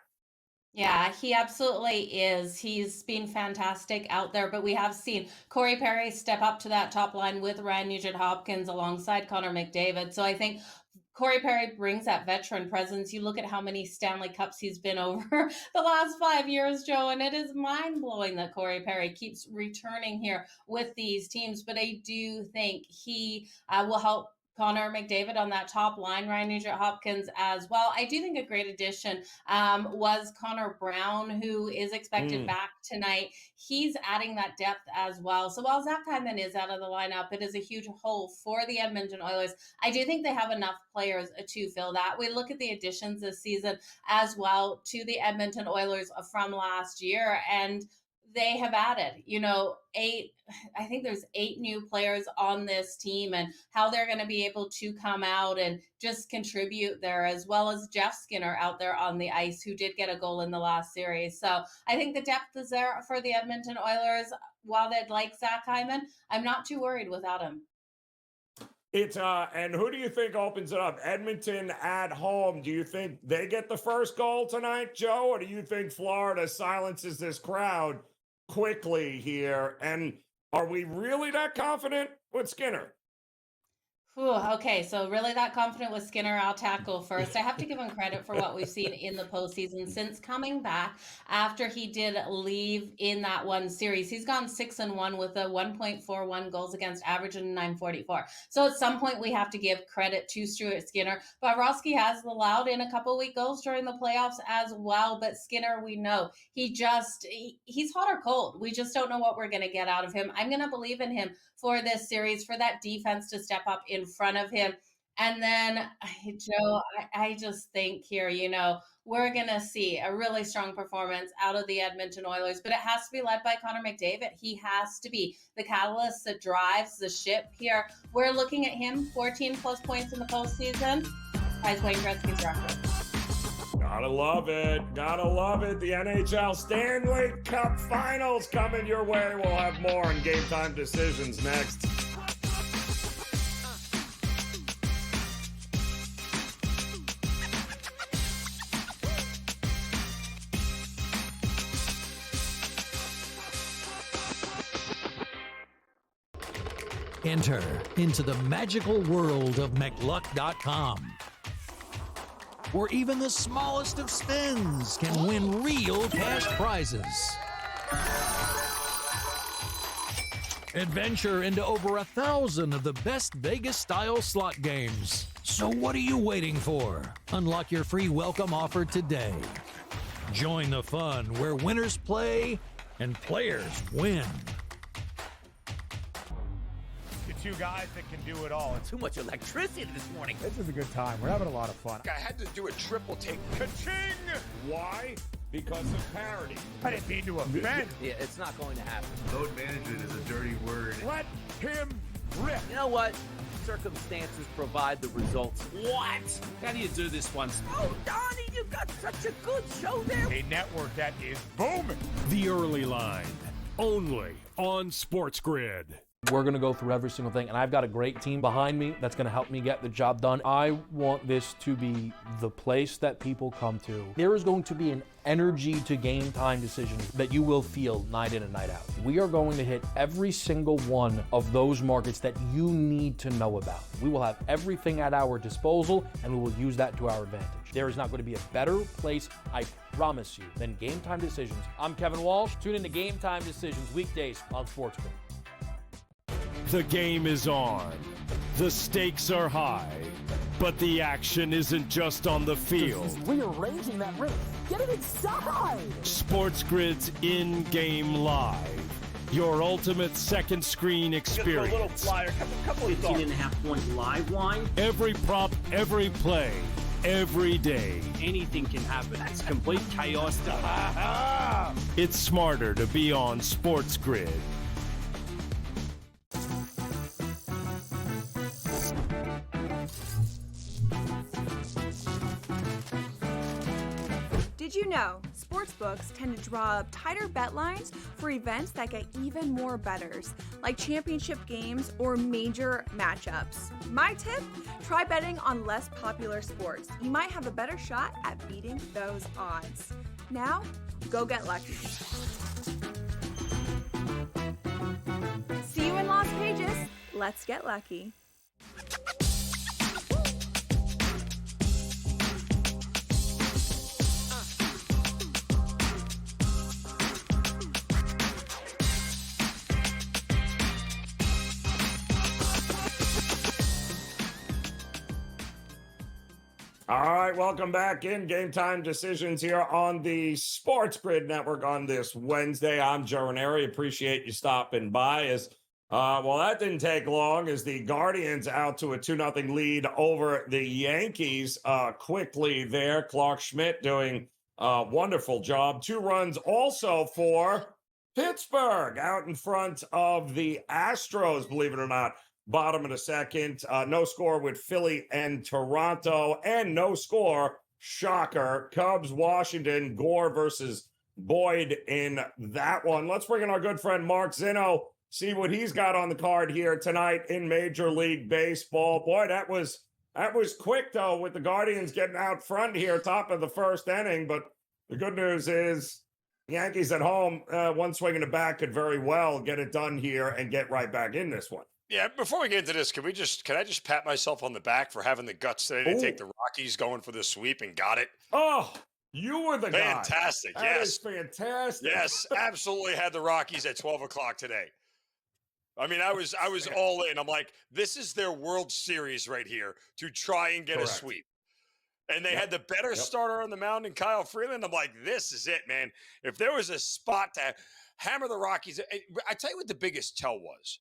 Yeah, he absolutely is. He's been fantastic out there, but we have seen Corey Perry step up to that top line with Ryan Nugent-Hopkins alongside Connor McDavid. So I think Corey Perry brings that veteran presence. You look at how many Stanley Cups he's been over the last 5 years, Joe, and it is mind-blowing that Corey Perry keeps returning here with these teams. But I do think he will help Connor McDavid on that top line, Ryan Nugent-Hopkins as well. I do think a great addition was Connor Brown, who is expected back tonight. He's adding that depth as well. So while Zach Hyman is out of the lineup, it is a huge hole for the Edmonton Oilers. I do think they have enough players to fill that. We look at the additions this season as well to the Edmonton Oilers from last year, and they have added, I think there's 8 new players on this team, and how they're going to be able to come out and just contribute there, as well as Jeff Skinner out there on the ice, who did get a goal in the last series. So I think the depth is there for the Edmonton Oilers. While they'd like Zach Hyman, I'm not too worried without him. It's and who do you think opens it up? Edmonton at home. Do you think they get the first goal tonight, Joe, or do you think Florida silences this crowd quickly here? And are we really that confident with Skinner? Whew, okay, so really that confident with Skinner? I'll tackle first. I have to give him credit for what we've seen in the postseason since coming back after he did leave in that one series. He's gone 6-1 with a 1.41 goals against average and 944. So at some point we have to give credit to Stuart Skinner. Bobrovsky has allowed in a couple weak goals during the playoffs as well, but Skinner, we know he's hot or cold. We just don't know what we're going to get out of him. I'm going to believe in him for this series, for that defense to step up in front of him. And then, Joe, I just think here, we're going to see a really strong performance out of the Edmonton Oilers, but it has to be led by Connor McDavid. He has to be the catalyst that drives the ship here. We're looking at him, 14-plus points in the postseason. Ties Wayne Gretzky's record. Gotta love it. Gotta love it. The NHL Stanley Cup Finals coming your way. We'll have more on Game Time Decisions next. Enter into the magical world of McLuck.com, where even the smallest of spins can win real cash prizes. Adventure into over 1,000 of the best Vegas-style slot games. So what are you waiting for? Unlock your free welcome offer today. Join the fun where winners play and players win. Two guys that can do it all. Too much electricity this morning. This is a good time. We're having a lot of fun. I had to do a triple take. Ka-ching! Why? Because of parity. I didn't mean to offend. Yeah, it's not going to happen. Load management is a dirty word. Let him rip. You know what? Circumstances provide the results. What? How do you do this one? Oh, Donnie, you got such a good show there. A network that is booming. The Early Line, only on SportsGrid. We're going to go through every single thing, and I've got a great team behind me that's going to help me get the job done. I want this to be the place that people come to. There is going to be an energy to Game Time Decisions that you will feel night in and night out. We are going to hit every single one of those markets that you need to know about. We will have everything at our disposal, and we will use that to our advantage. There is not going to be a better place, I promise you, than Game Time Decisions. I'm Kevin Walsh. Tune in to Game Time Decisions weekdays on SportsGrid. The game is on. The stakes are high. But the action isn't just on the field. He's rearranging that ring. Get it inside! SportsGrid's in-game live. Your ultimate second screen experience. Just a little flyer, couple of 15.5-point live line. Every prop, every play, every day. Anything can happen. That's complete chaos. It's smarter to be on SportsGrid. Did you know sportsbooks tend to draw up tighter bet lines for events that get even more bettors, like championship games or major matchups? My tip? Try betting on less popular sports. You might have a better shot at beating those odds. Now, go get lucky. See you in Las Vegas. Let's get lucky. All right, welcome back in Game Time Decisions here on the SportsGrid Network on this Wednesday. I'm Joe Raineri. Appreciate you stopping by. Well, that didn't take long as the Guardians out to a 2-0 lead over the Yankees quickly there. Clark Schmidt doing a wonderful job. 2 runs also for Pittsburgh out in front of the Astros, believe it or not. Bottom of the second. No score with Philly and Toronto, and no score, shocker, Cubs, Washington, Gore versus Boyd in that one. Let's bring in our good friend Mark Zinno, see what he's got on the card here tonight in Major League Baseball. Boy, that was quick, though, with the Guardians getting out front here, top of the first inning. But the good news is Yankees at home, one swing in the bat could very well get it done here and get right back in this one. Yeah, before we get into this, can I just pat myself on the back for having the guts today to take the Rockies going for the sweep and got it? Oh, you were the guy. Fantastic. That Yes. is fantastic. Yes, absolutely had the Rockies at 12 o'clock today. I mean, I was all in. I'm like, this is their World Series right here to try and get a sweep. And they had the better starter on the mound than Kyle Freeland. I'm like, this is it, man. If there was a spot to hammer the Rockies, I tell you what the biggest tell was.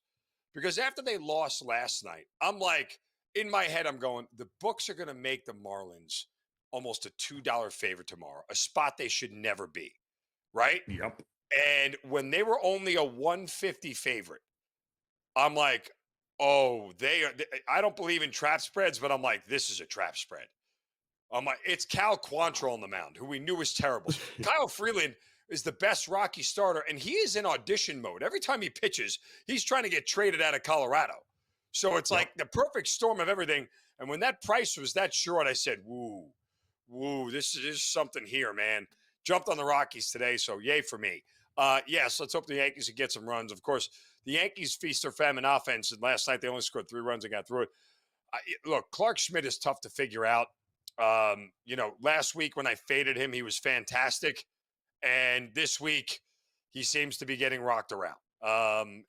Because after they lost last night, I'm like, in my head, I'm going, the books are going to make the Marlins almost a $2 favorite tomorrow, a spot they should never be, right? Yep. And when they were only a 150 favorite, I'm like, oh, I don't believe in trap spreads, but I'm like, this is a trap spread. I'm like, it's Cal Quantrill on the mound, who we knew was terrible. Kyle Freeland is the best Rocky starter, and he is in audition mode. Every time he pitches, he's trying to get traded out of Colorado. So it's like the perfect storm of everything. And when that price was that short, I said, woo, this is something here, man. Jumped on the Rockies today, so yay for me. Yes, let's hope the Yankees can get some runs. Of course, the Yankees feast their famine offense, and last night they only scored 3 runs and got through it. Look, Clark Schmidt is tough to figure out. Last week when I faded him, he was fantastic. And this week, he seems to be getting rocked around.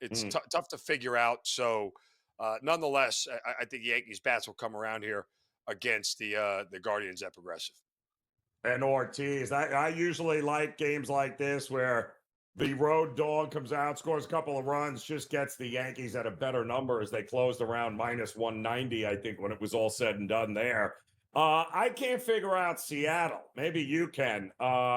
It's tough to figure out. So, nonetheless, I think the Yankees bats will come around here against the Guardians at Progressive. And Ortiz. I usually like games like this where the road dog comes out, scores a couple of runs, just gets the Yankees at a better number as they closed around minus 190, I think, when it was all said and done there. I can't figure out Seattle. Maybe you can.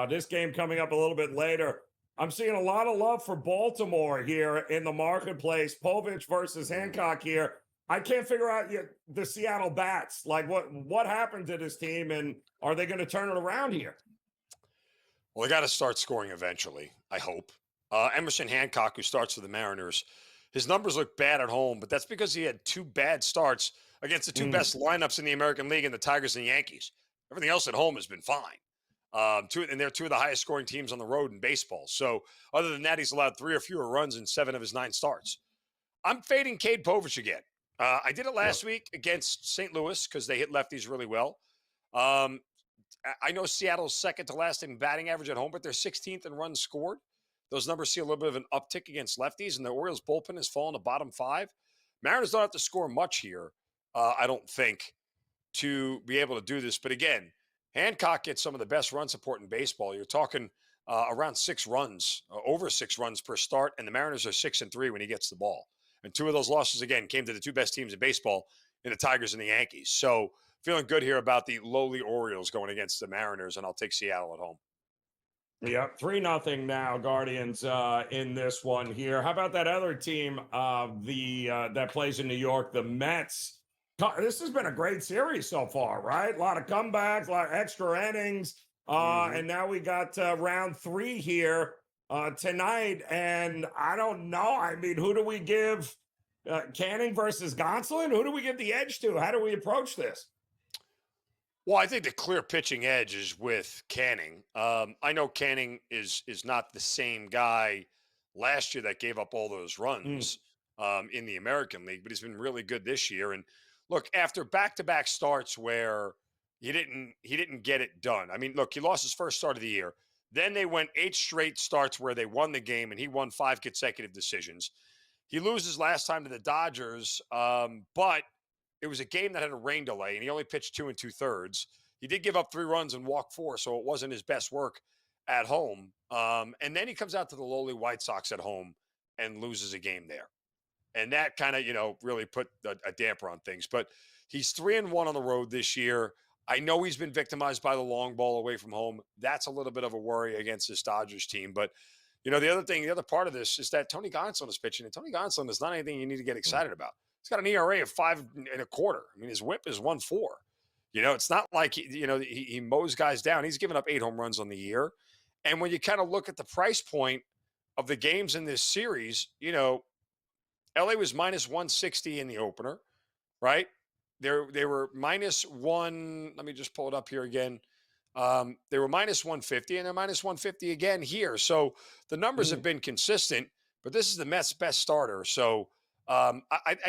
This game coming up a little bit later. I'm seeing a lot of love for Baltimore here in the marketplace. Povich versus Hancock here. I can't figure out the Seattle bats. Like, what happened to this team, and are they going to turn it around here? Well, they got to start scoring eventually, I hope. Emerson Hancock, who starts for the Mariners, his numbers look bad at home, but that's because he had 2 bad starts against the 2 best lineups in the American League, and the Tigers and the Yankees. Everything else at home has been fine. And they're 2 of the highest scoring teams on the road in baseball. So other than that, he's allowed 3 or fewer runs in 7 of his 9 starts. I'm fading Cade Povich again. I did it last week against St. Louis because they hit lefties really well. I know Seattle's second to last in batting average at home, but they're 16th in runs scored. Those numbers see a little bit of an uptick against lefties, and the Orioles bullpen has fallen to bottom 5. Mariners don't have to score much here, I don't think, to be able to do this. But again, Hancock gets some of the best run support in baseball. You're talking around 6 runs, over 6 runs per start, and the Mariners are 6-3 when he gets the ball. And 2 of those losses, again, came to the 2 best teams in baseball in the Tigers and the Yankees. So feeling good here about the lowly Orioles going against the Mariners, and I'll take Seattle at home. Yep, 3-0 now, Guardians in this one here. How about that other team that plays in New York, the Mets? This has been a great series so far, right? A lot of comebacks, a lot of extra innings. And now we got round 3 here tonight. And I don't know. I mean, who do we give? Canning versus Gonsolin? Who do we give the edge to? How do we approach this? Well, I think the clear pitching edge is with Canning. I know Canning is not the same guy last year that gave up all those runs in the American League, but he's been really good this year. And look, after back-to-back starts where he didn't get it done. I mean, look, he lost his first start of the year. Then they went 8 straight starts where they won the game, and he won 5 consecutive decisions. He loses last time to the Dodgers, but it was a game that had a rain delay, and he only pitched 2 2/3. He did give up 3 runs and walk 4, so it wasn't his best work at home. And then he comes out to the lowly White Sox at home and loses a game there. And that kind of, really put a damper on things. But he's 3-1 on the road this year. I know he's been victimized by the long ball away from home. That's a little bit of a worry against this Dodgers team. But The other part of this is that Tony Gonsolin is pitching, and Tony Gonsolin is not anything you need to get excited about. He's got an ERA of 5.25. I mean, his WHIP is 1.4. It's not like he mows guys down. He's given up 8 home runs on the year. And when you kind of look at the price point of the games in this series, LA was minus 160 in the opener, right? They were minus one. Let me just pull it up here again. They were minus 150, and they're minus 150 again here. So the numbers have been consistent, but this is the Mets' best starter. So I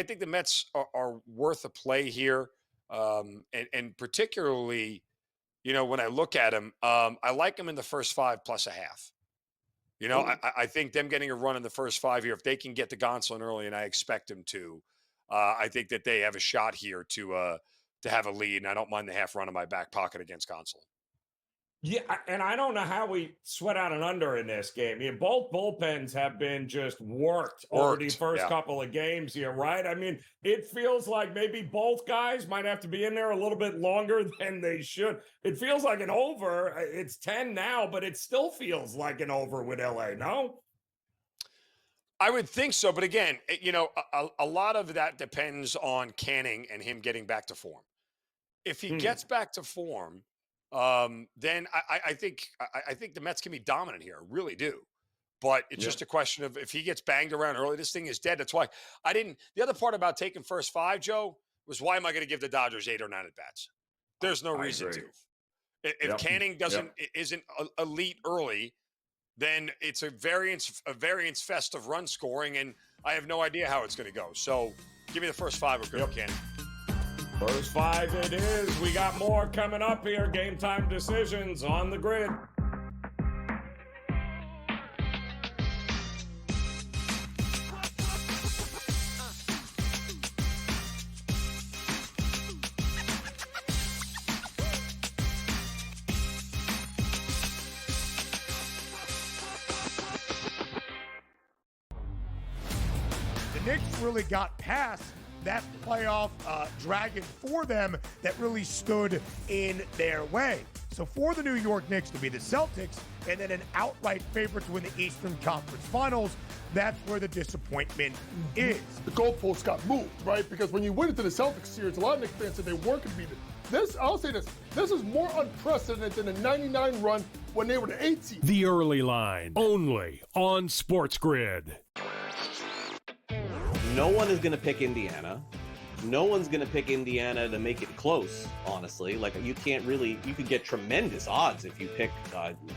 think the Mets are worth a play here. And particularly, when I look at him, I like him in the first 5 plus a half. I think them getting a run in the first 5 here, if they can get to Gonsolin early, and I expect them to, I think that they have a shot here to have a lead, and I don't mind the half run in my back pocket against Gonsolin. Yeah, and I don't know how we sweat out an under in this game. Both bullpens have been just worked over the first couple of games here, right? I mean, it feels like maybe both guys might have to be in there a little bit longer than they should. It feels like an over. It's 10 now, but it still feels like an over with LA, no? I would think so. But again, a lot of that depends on Canning and him getting back to form. If he gets back to form, then I think the Mets can be dominant here. I really do. But it's just a question of if he gets banged around early, this thing is dead. That's why the other part about taking first 5, Joe, was why am I going to give the Dodgers 8 or 9 at bats? There's no reason to. If Canning isn't elite early, then it's a variance fest of run scoring, and I have no idea how it's going to go. So give me the first 5 of Griffin Canning. First 5 it is. We got more coming up here. Game Time Decisions on the grid. The Knicks really got past that playoff dragon for them that really stood in their way. So for the New York Knicks to be the Celtics and then an outright favorite to win the Eastern Conference Finals, that's where the disappointment is. The goalposts got moved, right? Because when you went into the Celtics series, a lot of Knicks fans said they weren't going to be this. I'll say this is more unprecedented than the 99 run when they were the 8 seed. The early line, only on SportsGrid. No one is going to pick Indiana. No one's going to pick Indiana to make it close, honestly. Like, you could get tremendous odds if you pick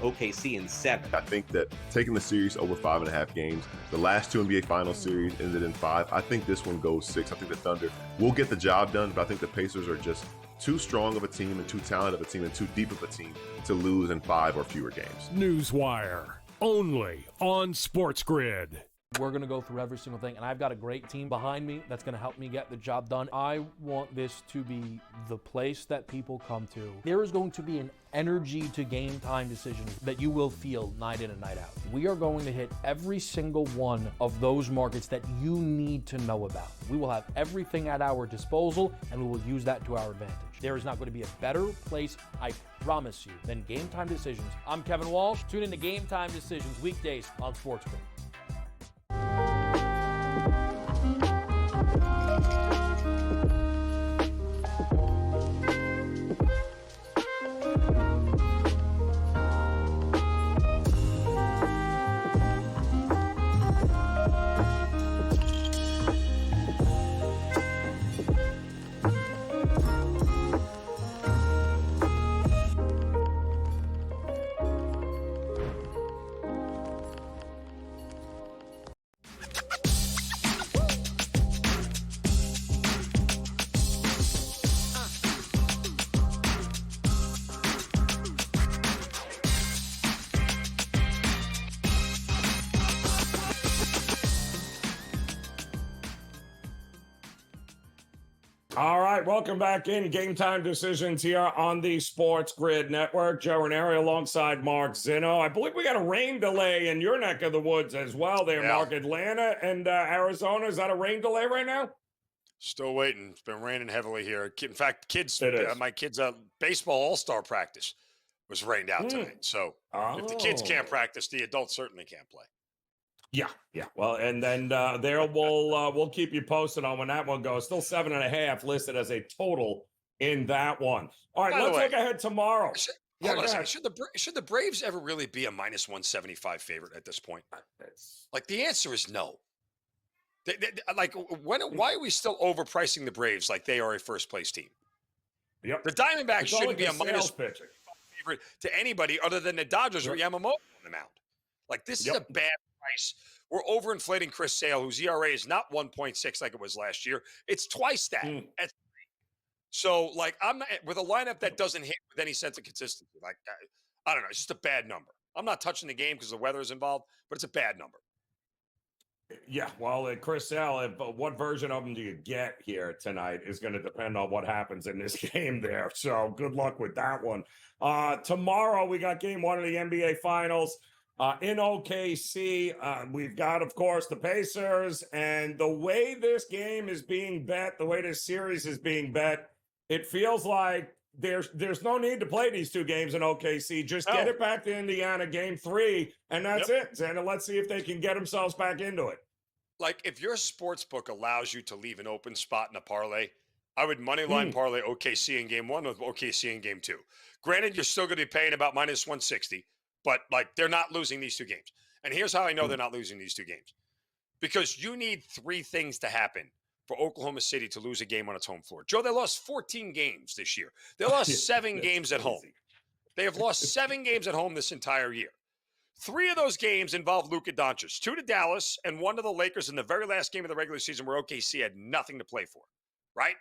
OKC in 7. I think that taking the series over 5.5 games, the last 2 NBA Finals series ended in 5. I think this one goes 6. I think the Thunder will get the job done, but I think the Pacers are just too strong of a team and too talented of a team and too deep of a team to lose in 5 or fewer games. Newswire, only on SportsGrid. We're going to go through every single thing, and I've got a great team behind me that's going to help me get the job done. I want this to be the place that people come to. There is going to be an energy to Game Time Decisions that you will feel night in and night out. We are going to hit every single one of those markets that you need to know about. We will have everything at our disposal, and we will use that to our advantage. There is not going to be a better place, I promise you, than Game Time Decisions. I'm Kevin Walsh. Tune in to Game Time Decisions weekdays on SportsGrid. All right, welcome back in. Game Time Decisions here on the SportsGrid Network. Joe Raineri alongside Mark Zinno. I believe we got a rain delay in your neck of the woods as well there, Mark. Atlanta and Arizona. Is that a rain delay right now? Still waiting. It's been raining heavily here. In fact, my kids' baseball all-star practice was rained out tonight. So if the kids can't practice, the adults certainly can't play. Yeah. Well, and then we'll keep you posted on when that one goes. Still 7.5 listed as a total in that one. All right, By the let's way, look ahead tomorrow. Hold on a second. Should the Braves ever really be a minus 175 favorite at this point? Like the answer is no. Why are we still overpricing the Braves like they are a first place team? Yep. The Diamondbacks shouldn't be a minus pitcher favorite to anybody other than the Dodgers or Yamamoto on the mound. Like this is a bad price. We're overinflating Chris Sale, whose ERA is not 1.6 like it was last year. It's twice that. At 3. So, like, I'm not with a lineup that doesn't hit with any sense of consistency. Like, I don't know. It's just a bad number. I'm not touching the game because the weather is involved, but it's a bad number. Yeah, well, Chris Sale, what version of him do you get here tonight is going to depend on what happens in this game there. So good luck with that one. Tomorrow, we got game 1 of the NBA Finals in OKC. We've got, of course, the Pacers. And the way this game is being bet, the way this series is being bet, it feels like there's no need to play these two games in OKC. Just get it back to Indiana, game 3, and that's it. And let's see if they can get themselves back into it. Like, if your sports book allows you to leave an open spot in a parlay, I would moneyline parlay OKC in game 1 with OKC in game 2. Granted, you're still going to be paying about minus 160, but, like, they're not losing these two games. And here's how I know they're not losing these two games. Because you need 3 things to happen for Oklahoma City to lose a game on its home floor. Joe, they lost 14 games this year. They lost 7 games at home. They have lost 7 games at home this entire year. 3 of those games involved Luka Doncic, 2 to Dallas and 1 to the Lakers in the very last game of the regular season where OKC had nothing to play for, right?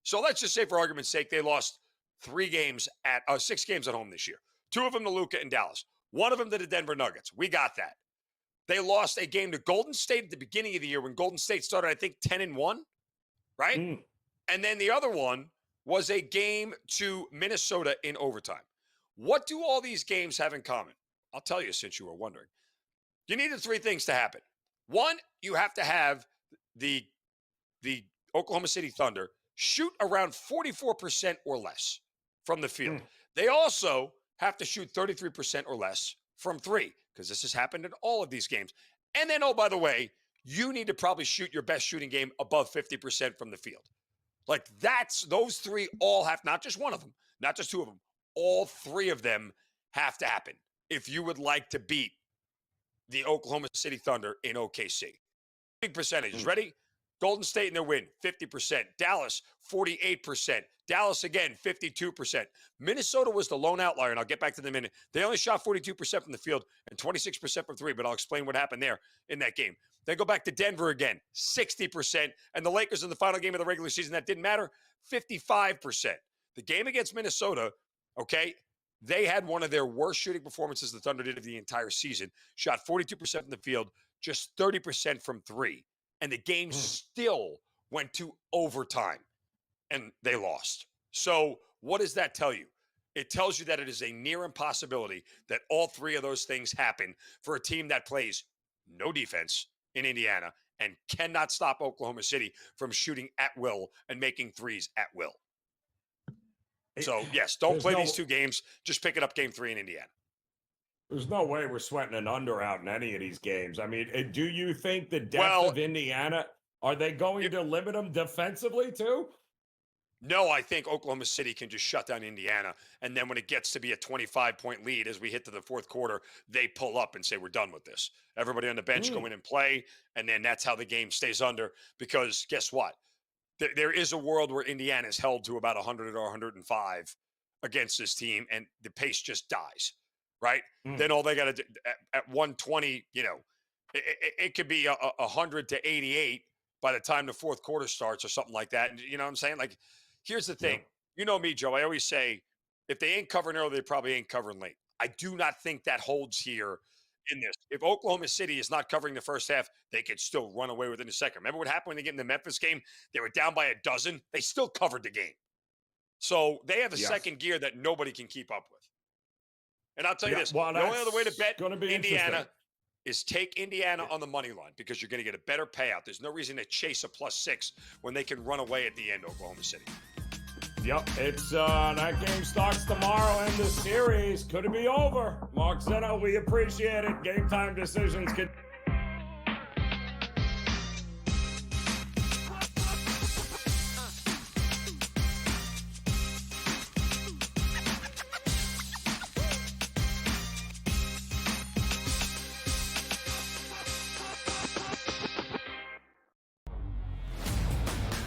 So let's just say, for argument's sake, they lost 6 games at home this year. 2 of them to Luka and Dallas. 1 of them to the Denver Nuggets. We got that. They lost a game to Golden State at the beginning of the year when Golden State started, I think, 10-1, right? And then the other one was a game to Minnesota in overtime. What do all these games have in common? I'll tell you, since you were wondering. You needed 3 things to happen. 1, you have to have the Oklahoma City Thunder shoot around 44% or less from the field. They also have to shoot 33% or less from 3, because this has happened in all of these games. And then, oh, by the way, you need to probably shoot your best shooting game above 50% from the field. Like, those 3 all have, not just one of them, not just 2 of them, all 3 of them have to happen if you would like to beat the Oklahoma City Thunder in OKC. Big percentages. Ready? Golden State in their win, 50%. Dallas, 48%. Dallas again, 52%. Minnesota was the lone outlier, and I'll get back to them in a minute. They only shot 42% from the field and 26% from 3, but I'll explain what happened there in that game. Then go back to Denver again, 60%. And the Lakers in the final game of the regular season, that didn't matter, 55%. The game against Minnesota, okay, they had one of their worst shooting performances the Thunder did of the entire season. Shot 42% from the field, just 30% from 3. And the game still went to overtime, and they lost. So what does that tell you? It tells you that it is a near impossibility that all 3 of those things happen for a team that plays no defense in Indiana and cannot stop Oklahoma City from shooting at will and making threes at will. So, yes, don't play these 2 games. Just pick it up game 3 in Indiana. There's no way we're sweating an under out in any of these games. I mean, do you think the depth of Indiana, are they going to limit them defensively too? No, I think Oklahoma City can just shut down Indiana. And then when it gets to be a 25-point lead as we hit to the 4th quarter, they pull up and say, we're done with this. Everybody on the bench go in and play. And then that's how the game stays under. Because guess what? There is a world where Indiana is held to about 100 or 105 against this team, and the pace just dies, right? Then all they got to do at 120, it could be 100 to 88 by the time the 4th quarter starts or something like that. And you know what I'm saying? Like, here's the thing. You know me, Joe. I always say, if they ain't covering early, they probably ain't covering late. I do not think that holds here in this. If Oklahoma City is not covering the first half, they could still run away within a second. Remember what happened when they get in the Memphis game? They were down by a dozen. They still covered the game. So they have a second gear that nobody can keep up with. And I'll tell you this, the only other way to bet Indiana is take Indiana on the money line because you're going to get a better payout. There's no reason to chase a +6 when they can run away at the end, Oklahoma City. Yep, it's that game starts tomorrow and the series could be over. Mark Zeno, we appreciate it. Game Time Decisions can.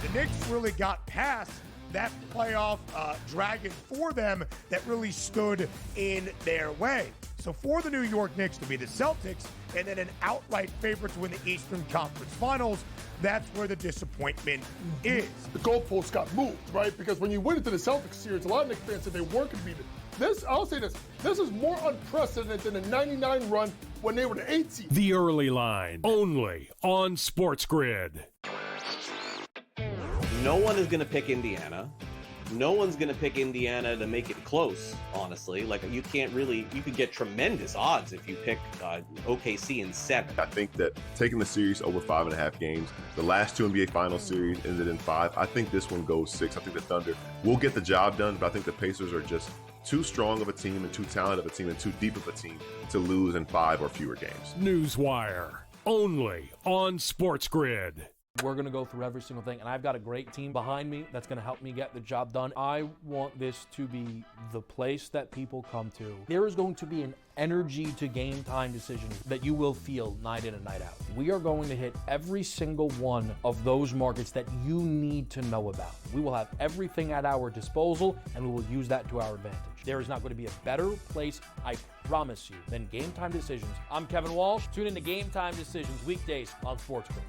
The Knicks really got past that playoff dragon for them that really stood in their way. So for the New York Knicks to be the Celtics and then an outright favorite to win the Eastern Conference Finals, that's where the disappointment is. The goalposts got moved, right? Because when you went into the Celtics series, a lot of Knicks fans said they weren't going to be this. I'll say this: this is more unprecedented than the '99 run when they were the 8th seed. The Early Line, only on SportsGrid. No one is going to pick Indiana. No one's going to pick Indiana to make it close, honestly. Like, you can't really, you could get tremendous odds if you pick OKC in 7. I think that taking the series over 5.5 games, the last 2 NBA Finals series ended in 5. I think this one goes 6. I think the Thunder will get the job done, but I think the Pacers are just too strong of a team and too talented of a team and too deep of a team to lose in 5 or fewer games. Newswire, only on SportsGrid. We're going to go through every single thing, and I've got a great team behind me that's going to help me get the job done. I want this to be the place that people come to. There is going to be an energy to Game Time Decisions that you will feel night in and night out. We are going to hit every single one of those markets that you need to know about. We will have everything at our disposal, and we will use that to our advantage. There is not going to be a better place, I promise you, than Game Time Decisions. I'm Kevin Walsh. Tune in to Game Time Decisions weekdays on SportsGrid.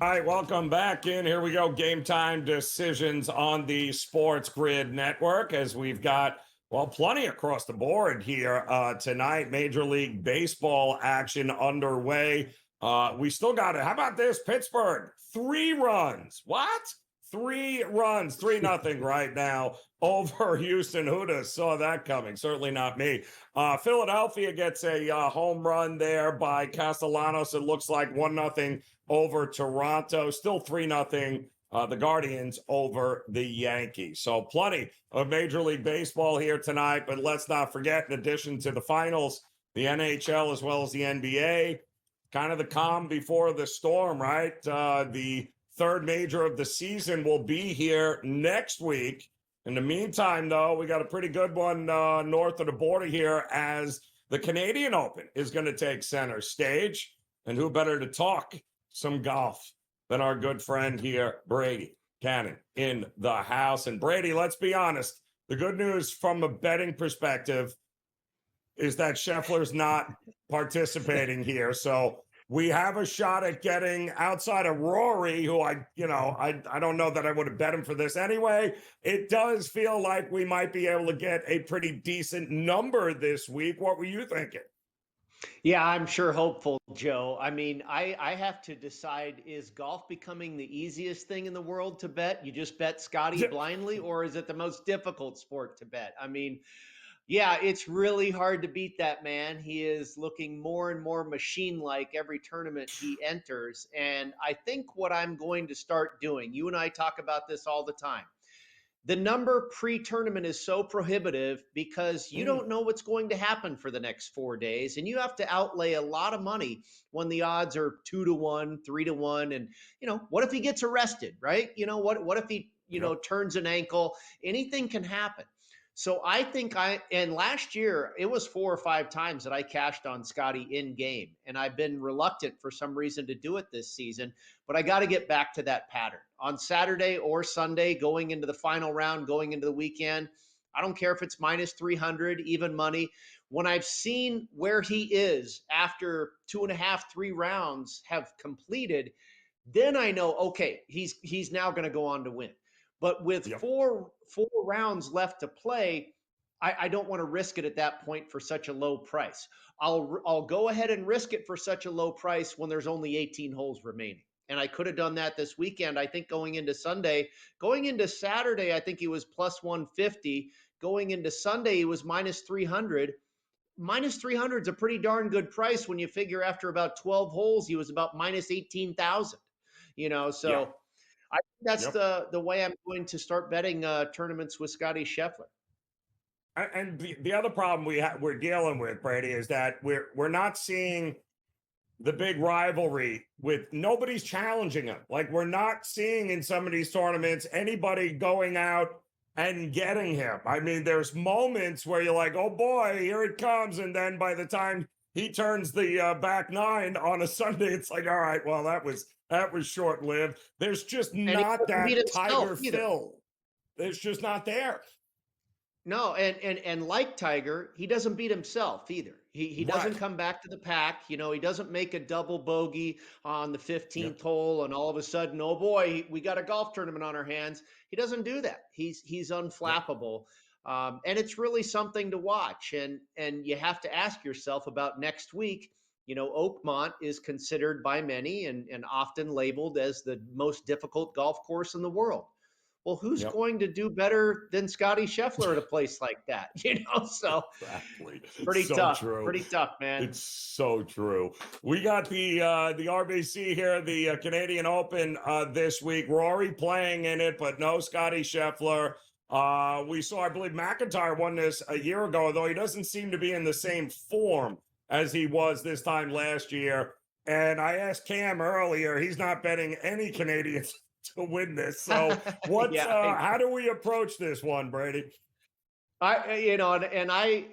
All right, welcome back in. Here we go. Game Time Decisions on the SportsGrid network, as we've got, well, plenty across the board here tonight. Major League Baseball action underway. We still got it. How about this? Pittsburgh, 3 runs. What? 3 runs, 3-0 right now over Houston. Who'd have saw that coming? Certainly not me. Philadelphia gets a home run there by Castellanos. It looks like 1-0 over Toronto. Still 3-0. The Guardians over the Yankees. So plenty of Major League Baseball here tonight. But let's not forget, in addition to the finals, the NHL as well as the NBA, kind of the calm before the storm, right? The third major of the season will be here next week. In the meantime, though, we got a pretty good one north of the border here, as the Canadian Open is going to take center stage. And who better to talk some golf than our good friend here, Brady Cannon, in the house. And Brady, let's be honest, the good news from a betting perspective is that Scheffler's not participating here. So we have a shot at getting, outside of Rory, who I don't know that I would have bet him for this anyway. It does feel like we might be able to get a pretty decent number this week. What were you thinking? Yeah, I'm sure hopeful, Joe. I mean, I have to decide, is golf becoming the easiest thing in the world to bet? You just bet Scotty blindly, or is it the most difficult sport to bet? I mean, yeah, it's really hard to beat that man. He is looking more and more machine-like every tournament he enters. And I think what I'm going to start doing, you and I talk about this all the time, the number pre-tournament is so prohibitive because you don't know what's going to happen for the next 4 days. And you have to outlay a lot of money when the odds are 2-1, 3-1. And, what if he gets arrested, right? What if he, turns an ankle? Anything can happen. So I think and last year it was 4 or 5 times that I cashed on Scotty in game, and I've been reluctant for some reason to do it this season, but I got to get back to that pattern. On Saturday or Sunday, going into the final round, going into the weekend, I don't care if it's minus 300, even money. When I've seen where he is after 2.5, 3 rounds have completed, then I know, okay, he's now going to go on to win. But with four rounds left to play, I don't want to risk it at that point for such a low price. I'll go ahead and risk it for such a low price when there's only 18 holes remaining. And I could have done that this weekend. I think going into Sunday, going into Saturday, I think he was plus 150. Going into Sunday, he was minus 300. Minus 300 is a pretty darn good price when you figure after about 12 holes, he was about minus 18,000. So I think that's the way I'm going to start betting tournaments with Scotty Scheffler. And the other problem we're dealing with, Brady, is that we're not seeing the big rivalry with nobody's challenging him. Like, we're not seeing in some of these tournaments anybody going out and getting him. I mean, there's moments where you're like, oh boy, here it comes. And then by the time he turns the back nine on a Sunday, it's like, all right, well, that was short-lived. There's just not that Tiger feel. It's just not there. No, and like Tiger, he doesn't beat himself either. He doesn't come back to the pack. He doesn't make a double bogey on the 15th hole and all of a sudden, oh boy, we got a golf tournament on our hands. He doesn't do that. He's unflappable. And it's really something to watch. And you have to ask yourself about next week. Oakmont is considered by many and often labeled as the most difficult golf course in the world. Well, who's going to do better than Scotty Scheffler at a place like that? So exactly. Pretty tough. True. Pretty tough, man. It's so true. We got the RBC here, the Canadian Open this week. Rory playing in it, but no Scotty Scheffler. We saw, I believe, McIntyre won this a year ago, though he doesn't seem to be in the same form as he was this time last year. And I asked Cam earlier, he's not betting any Canadians to win this. So how do we approach this one, Brady? I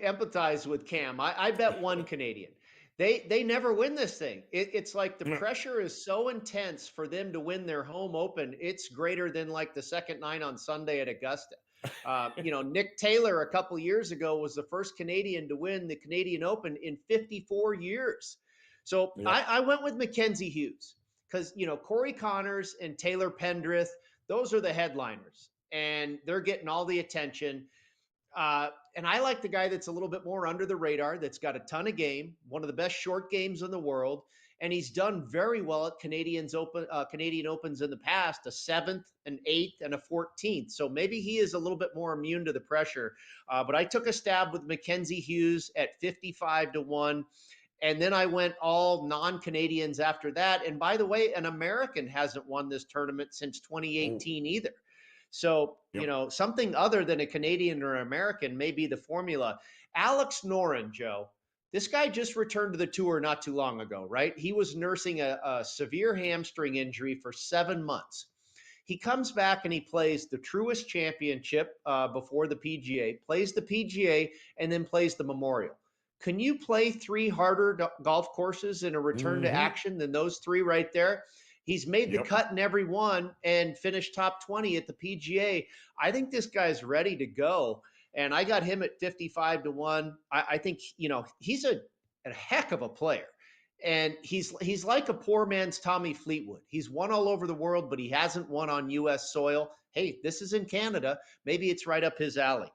empathize with Cam. I bet one Canadian. They never win this thing. It's like the pressure is so intense for them to win their home open. It's greater than like the second 9 on Sunday at Augusta. Nick Taylor a couple years ago was the first Canadian to win the Canadian Open in 54 years. So I went with Mackenzie Hughes. Because, Corey Connors and Taylor Pendrith, those are the headliners, and they're getting all the attention. And I like the guy that's a little bit more under the radar, that's got a ton of game, one of the best short games in the world, and he's done very well at Canadian Opens in the past, a 7th, an 8th, and a 14th. So maybe he is a little bit more immune to the pressure. But I took a stab with Mackenzie Hughes at 55-1. And then I went all non-Canadians after that. And by the way, an American hasn't won this tournament since 2018 either. So, something other than a Canadian or an American may be the formula. Alex Noren, Joe, this guy just returned to the tour not too long ago, right? He was nursing a severe hamstring injury for 7 months. He comes back and he plays the Truist Championship before the PGA, plays the PGA, and then plays the Memorial. Can you play 3 harder golf courses in a return to action than those 3 right there? He's made the cut in every one and finished top 20 at the PGA. I think this guy's ready to go. And I got him at 55-1. I think, he's a heck of a player. And he's like a poor man's Tommy Fleetwood. He's won all over the world, but he hasn't won on U.S. soil. Hey, this is in Canada. Maybe it's right up his alley.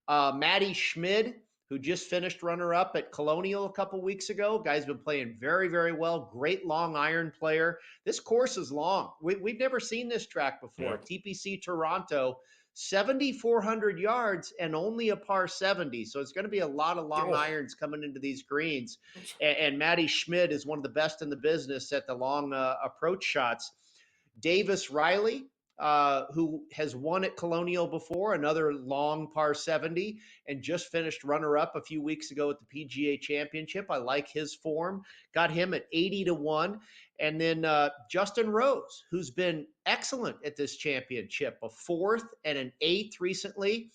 Matty Schmid, who just finished runner-up at Colonial a couple weeks ago. Guy's been playing very, very well. Great long iron player. This course is long. We've never seen this track before. TPC Toronto, 7,400 yards and only a par 70. So it's going to be a lot of long irons coming into these greens. And Matty Schmid is one of the best in the business at the long approach shots. Davis Riley, who has won at Colonial before, another long par 70, and just finished runner-up a few weeks ago at the PGA Championship. I like his form. Got him at 80-1. And then Justin Rose, who's been excellent at this championship, a 4th and an 8th recently.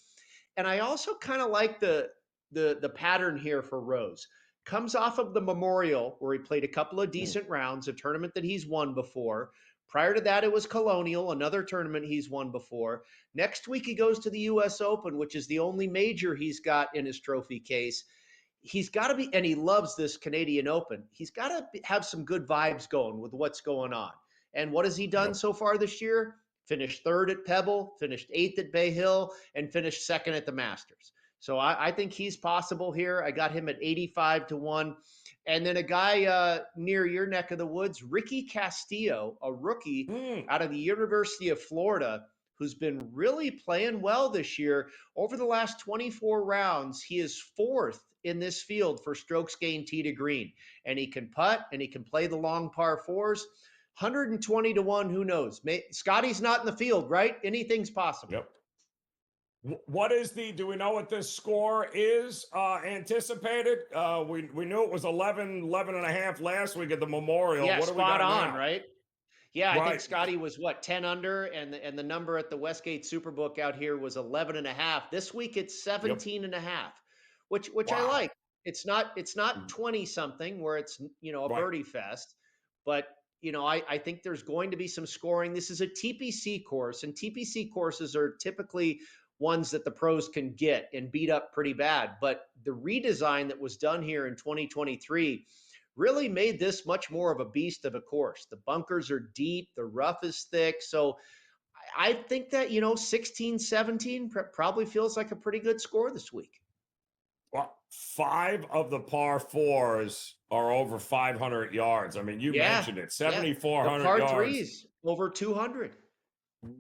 And I also kind of like the pattern here for Rose. Comes off of the Memorial, where he played a couple of decent rounds, a tournament that he's won before. Prior to that, it was Colonial, another tournament he's won before. Next week, he goes to the U.S. Open, which is the only major he's got in his trophy case. He's got to be, and he loves this Canadian Open. He's got to have some good vibes going with what's going on. And what has he done so far this year? Finished third at Pebble, finished eighth at Bay Hill, and finished second at the Masters. So I think he's possible here. I got him at 85-1. And then a guy near your neck of the woods, Ricky Castillo, a rookie out of the University of Florida, who's been really playing well this year. Over the last 24 rounds, he is fourth in this field for strokes gained tee to green. And he can putt, and he can play the long par fours. 120-1, who knows? Scotty's not in the field, right? Anything's possible. Yep. What is do we know what this score is anticipated? We knew it was 11 and a half last week at the Memorial. Yeah, what do we spot got on, now? right? Yeah, I think Scotty was 10 under, and the number at the Westgate Superbook out here was 11 and a half. This week it's 17 and a half, which I like. It's not 20 something where it's, a birdie fest, but I think there's going to be some scoring. This is a TPC course, and TPC courses are typically ones that the pros can get and beat up pretty bad. But the redesign that was done here in 2023 really made this much more of a beast of a course. The bunkers are deep, the rough is thick. So I think that, 16, 17 probably feels like a pretty good score this week. Well, 5 of the par 4s are over 500 yards. I mean, you mentioned it, 7,400 yards. The par 3s, over 200.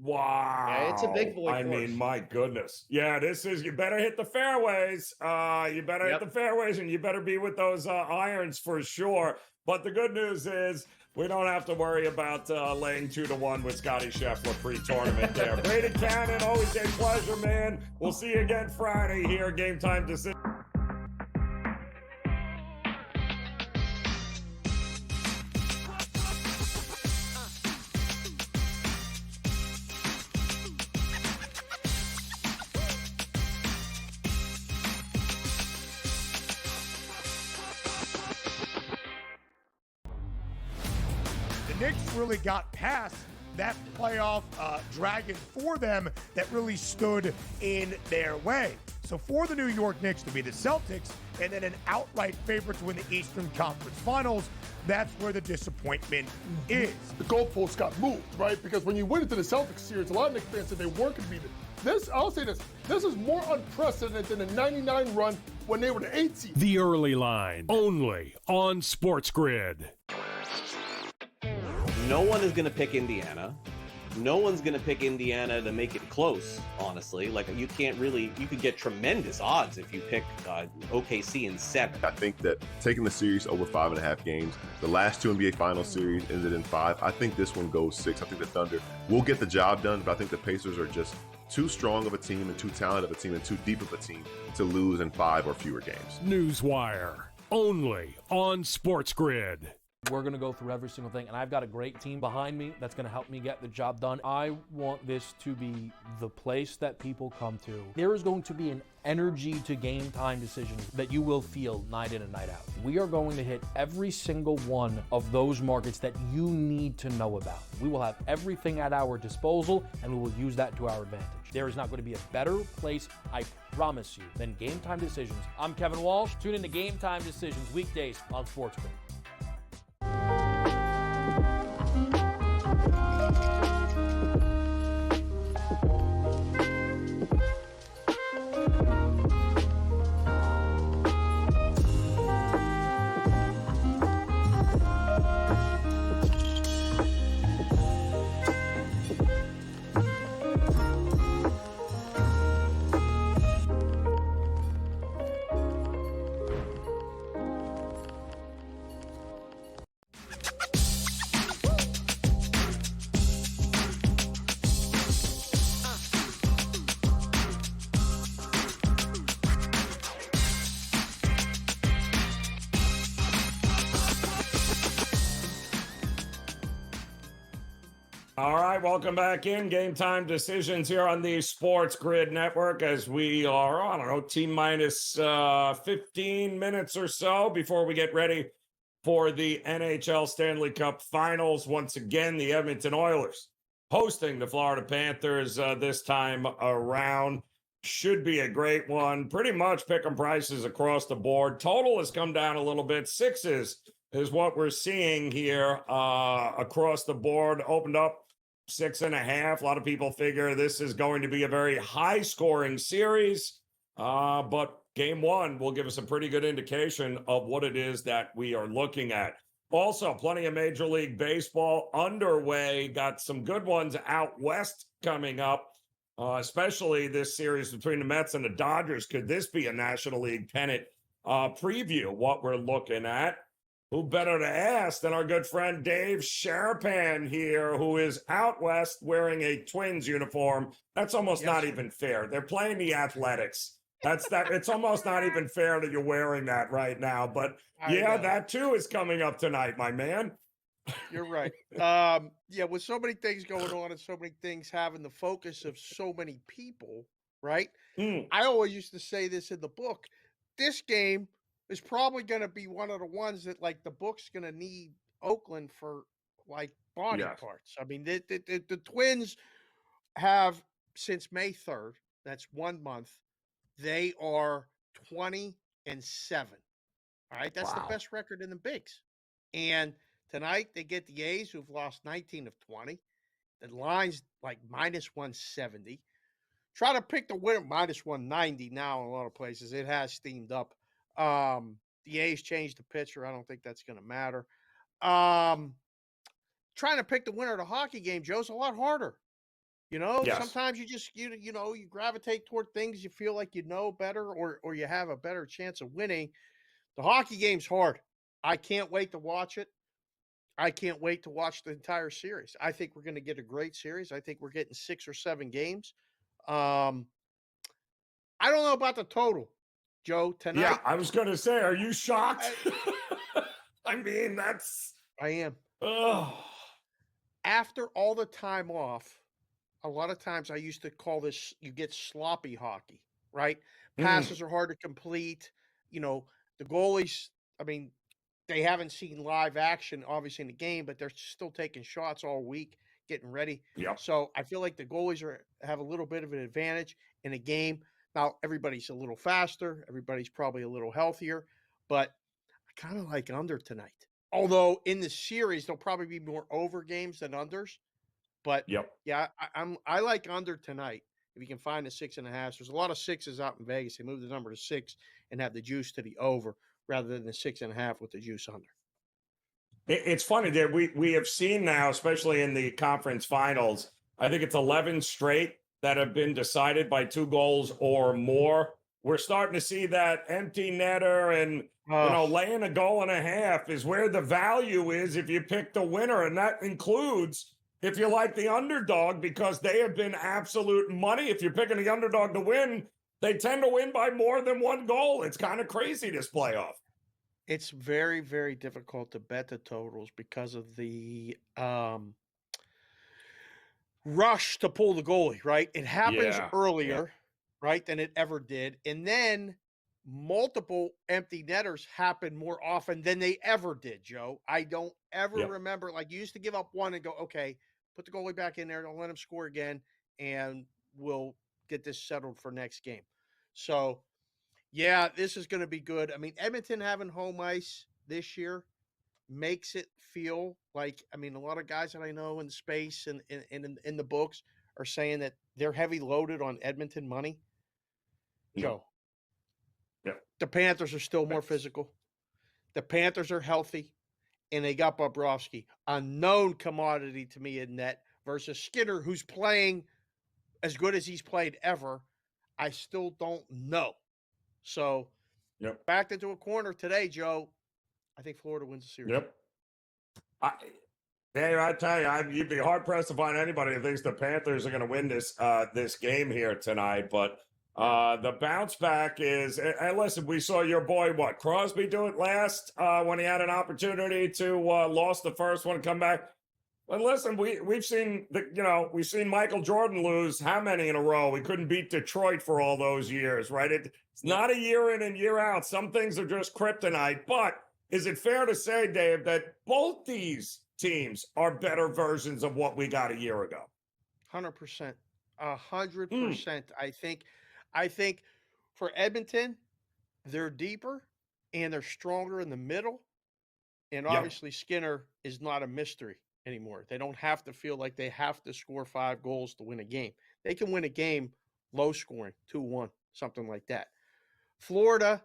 Wow. Yeah, it's a big boy I course. mean, my goodness. Yeah, you better hit the fairways. Hit the fairways, and you better be with those irons for sure. But the good news is we don't have to worry about laying 2-1 with Scotty Scheffler pre-tournament there. Brady Cannon, always a pleasure, man. We'll see you again Friday here, Game Time Decisions. Knicks really got past that playoff dragon for them that really stood in their way. So for the New York Knicks to be the Celtics and then an outright favorite to win the Eastern Conference Finals, that's where the disappointment is. The goalposts got moved, right? Because when you went into the Celtics series, a lot of Knicks fans said they weren't going to be this. I'll say this is more unprecedented than the 99 run when they were the 8th seed. The Early Line, only on SportsGrid. No one is going to pick Indiana. No one's going to pick Indiana to make it close, honestly. Like, you could get tremendous odds if you pick OKC in 7. I think that taking the series over 5.5 games, the last 2 NBA Finals series ended in 5. I think this one goes 6. I think the Thunder will get the job done, but I think the Pacers are just too strong of a team and too talented of a team and too deep of a team to lose in 5 or fewer games. Newswire, only on SportsGrid. We're going to go through every single thing, and I've got a great team behind me that's going to help me get the job done. I want this to be the place that people come to. There is going to be an energy to Game Time Decisions that you will feel night in and night out. We are going to hit every single one of those markets that you need to know about. We will have everything at our disposal, and we will use that to our advantage. There is not going to be a better place, I promise you, than Game Time Decisions. I'm Kevin Walsh. Tune in to Game Time Decisions weekdays on SportsGrid. All right, welcome back in. Game Time Decisions here on the Sports Grid Network as we are, I don't know, T-minus 15 minutes or so before we get ready for the NHL Stanley Cup Finals. Once again, the Edmonton Oilers hosting the Florida Panthers this time around. Should be a great one. Pretty much picking prices across the board. Total has come down a little bit. Sixes is what we're seeing here across the board. Opened up 6.5. A lot of people figure this is going to be a very high scoring series. But game one will give us a pretty good indication of what it is that we are looking at. Also, plenty of Major League Baseball underway. Got some good ones out west coming up, especially this series between the Mets and the Dodgers. Could this be a National League pennant preview? What we're looking at. Who better to ask than our good friend Dave Sharapan here, who is out west wearing a Twins uniform. That's almost not even fair. They're playing the Athletics. It's almost not even fair that you're wearing that right now. But yeah, that too is coming up tonight, my man. You're right. Yeah, with so many things going on and so many things having the focus of so many people, right? I always used to say this in the book. This game is probably going to be one of the ones that, like, the book's going to need Oakland for, like, body parts. I mean, the Twins have, since May 3rd, that's 1 month, they are 20-7. All right, that's the best record in the bigs. And tonight they get the A's, who've lost 19 of 20. The line's like -170. Try to pick the winner, -190 now in a lot of places. It has steamed up. The A's changed the pitcher. I don't think that's going to matter. Trying to pick the winner of the hockey game, Joe's a lot harder. You know, sometimes you just you gravitate toward things you feel like you know better or you have a better chance of winning. The hockey game's hard. I can't wait to watch it. I can't wait to watch the entire series. I think we're going to get a great series. I think we're getting 6 or 7 games. I don't know about the total, Joe, tonight. Yeah, I was going to say, are you shocked? I mean, I am. Ugh. After all the time off, a lot of times I used to call this, you get sloppy hockey, right? Passes are hard to complete. You know, the goalies, I mean, they haven't seen live action, obviously, in the game, but they're still taking shots all week, getting ready. Yep. So I feel like the goalies have a little bit of an advantage in a game. Now, everybody's a little faster. Everybody's probably a little healthier. But I kind of like under tonight. Although in the series, there'll probably be more over games than unders. But yeah, I like under tonight. If you can find the 6.5, there's a lot of sixes out in Vegas. They move the number to 6 and have the juice to the over rather than the 6.5 with the juice under. It's funny that we have seen now, especially in the conference finals, I think it's 11 straight that have been decided by 2 goals or more. We're starting to see that empty netter and laying a goal and a half is where the value is if you pick the winner, and that includes if you like the underdog, because they have been absolute money. If you're picking the underdog to win, they tend to win by more than 1 goal. It's kind of crazy this playoff. It's very, very difficult to bet the totals because of the rush to pull the goalie, right? It happens earlier, right, than it ever did. And then multiple empty netters happen more often than they ever did, Joe. I don't ever remember, like, you used to give up 1 and go, okay, put the goalie back in there, don't let him score again, and we'll get this settled for next game. So, yeah, this is going to be good. I mean, Edmonton having home ice this year makes it feel like, I mean, a lot of guys that I know in space and in the books are saying that they're heavy loaded on Edmonton money. Joe, the Panthers are still more physical. The Panthers are healthy, and they got Bobrovsky, a known commodity to me in net, versus Skinner, who's playing as good as he's played ever. I still don't know. So, backed into a corner today, Joe. I think Florida wins the series. I tell you, you'd be hard pressed to find anybody who thinks the Panthers are going to win this game here tonight. But the bounce back is, and listen, we saw your boy, Crosby do it last when he had an opportunity to lost the first one, come back. Well, listen, we've seen we've seen Michael Jordan lose how many in a row? We couldn't beat Detroit for all those years, right? It's not a year in and year out. Some things are just kryptonite. But is it fair to say, Dave, that both these teams are better versions of what we got a year ago? 100%. 100%. I think for Edmonton, they're deeper and they're stronger in the middle. And obviously Skinner is not a mystery anymore. They don't have to feel like they have to score 5 goals to win a game. They can win a game low scoring, 2-1, something like that. Florida,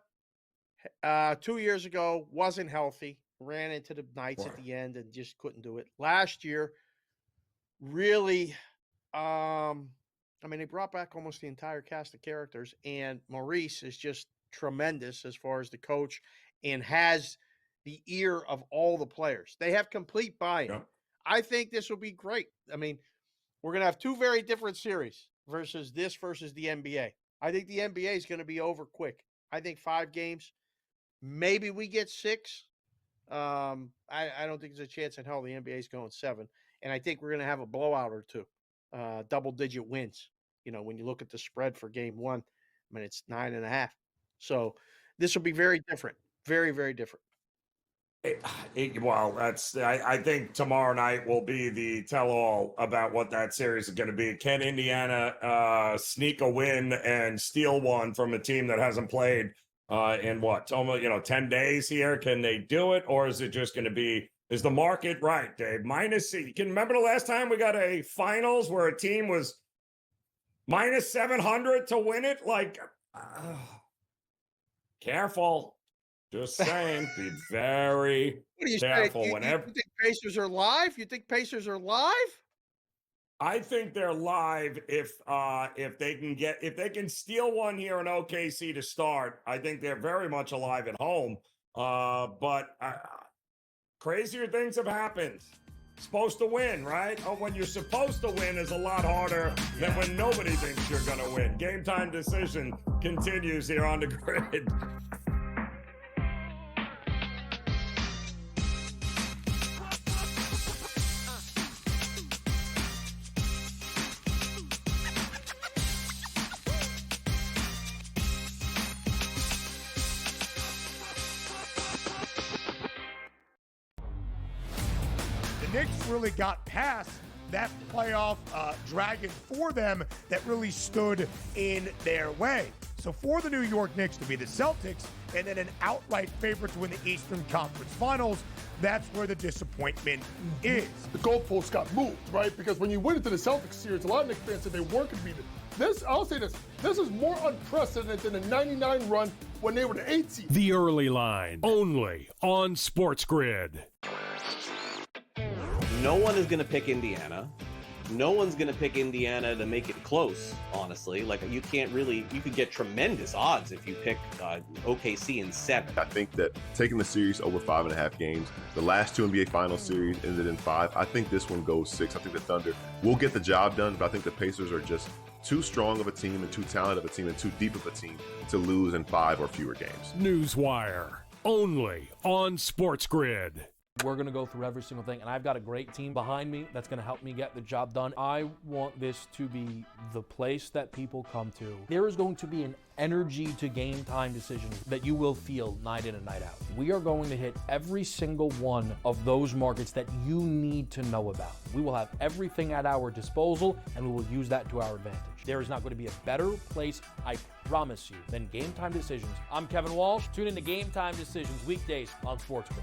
2 years ago, wasn't healthy, ran into the Knights at the end and just couldn't do it. Last year, really, they brought back almost the entire cast of characters, and Maurice is just tremendous as far as the coach and has the ear of all the players. They have complete buy-in. Yeah. I think this will be great. I mean, we're going to have 2 very different series versus the NBA. I think the NBA is going to be over quick. I think 5 games. Maybe we get 6. I don't think there's a chance in hell the NBA is going 7. And I think we're going to have a blowout or 2, double-digit wins. When you look at the spread for game 1, it's 9.5. So this will be very different. Very, very different. I think tomorrow night will be the tell-all about what that series is going to be. Can Indiana sneak a win and steal one from a team that hasn't played in almost 10 days here? Can they do it, or is it just going to be? Is the market right, Dave? You can remember the last time we got a finals where a team was minus 700 to win it? Careful. Just saying, be very careful. You think Pacers are live? You think Pacers are live? I think they're live if they can steal one here in OKC to start. I think they're very much alive at home. But crazier things have happened. Supposed to win, right? When you're supposed to win is a lot harder than when nobody thinks you're going to win. Game Time Decision continues here on the Grid. Knicks really got past that playoff dragon for them that really stood in their way. So for the New York Knicks to be the Celtics and then an outright favorite to win the Eastern Conference Finals, that's where the disappointment is. The goalposts got moved, right? Because when you went into the Celtics series, a lot of Knicks fans said they weren't going to be this. I'll say this is more unprecedented than the 99 run when they were the 8th seed. The Early Line, only on SportsGrid. No one is going to pick Indiana. No one's going to pick Indiana to make it close, honestly. You could get tremendous odds if you pick OKC in 7. I think that taking the series over 5.5 games, the last 2 NBA Finals series ended in 5. I think this one goes 6. I think the Thunder will get the job done, but I think the Pacers are just too strong of a team and too talented of a team and too deep of a team to lose in 5 or fewer games. Newswire, only on SportsGrid. We're going to go through every single thing, and I've got a great team behind me that's going to help me get the job done. I want this to be the place that people come to. There is going to be an energy to Game Time Decisions that you will feel night in and night out. We are going to hit every single one of those markets that you need to know about. We will have everything at our disposal, and we will use that to our advantage. There is not going to be a better place, I promise you, than Game Time Decisions. I'm Kevin Walsh. Tune in to Game Time Decisions weekdays on SportsGrid.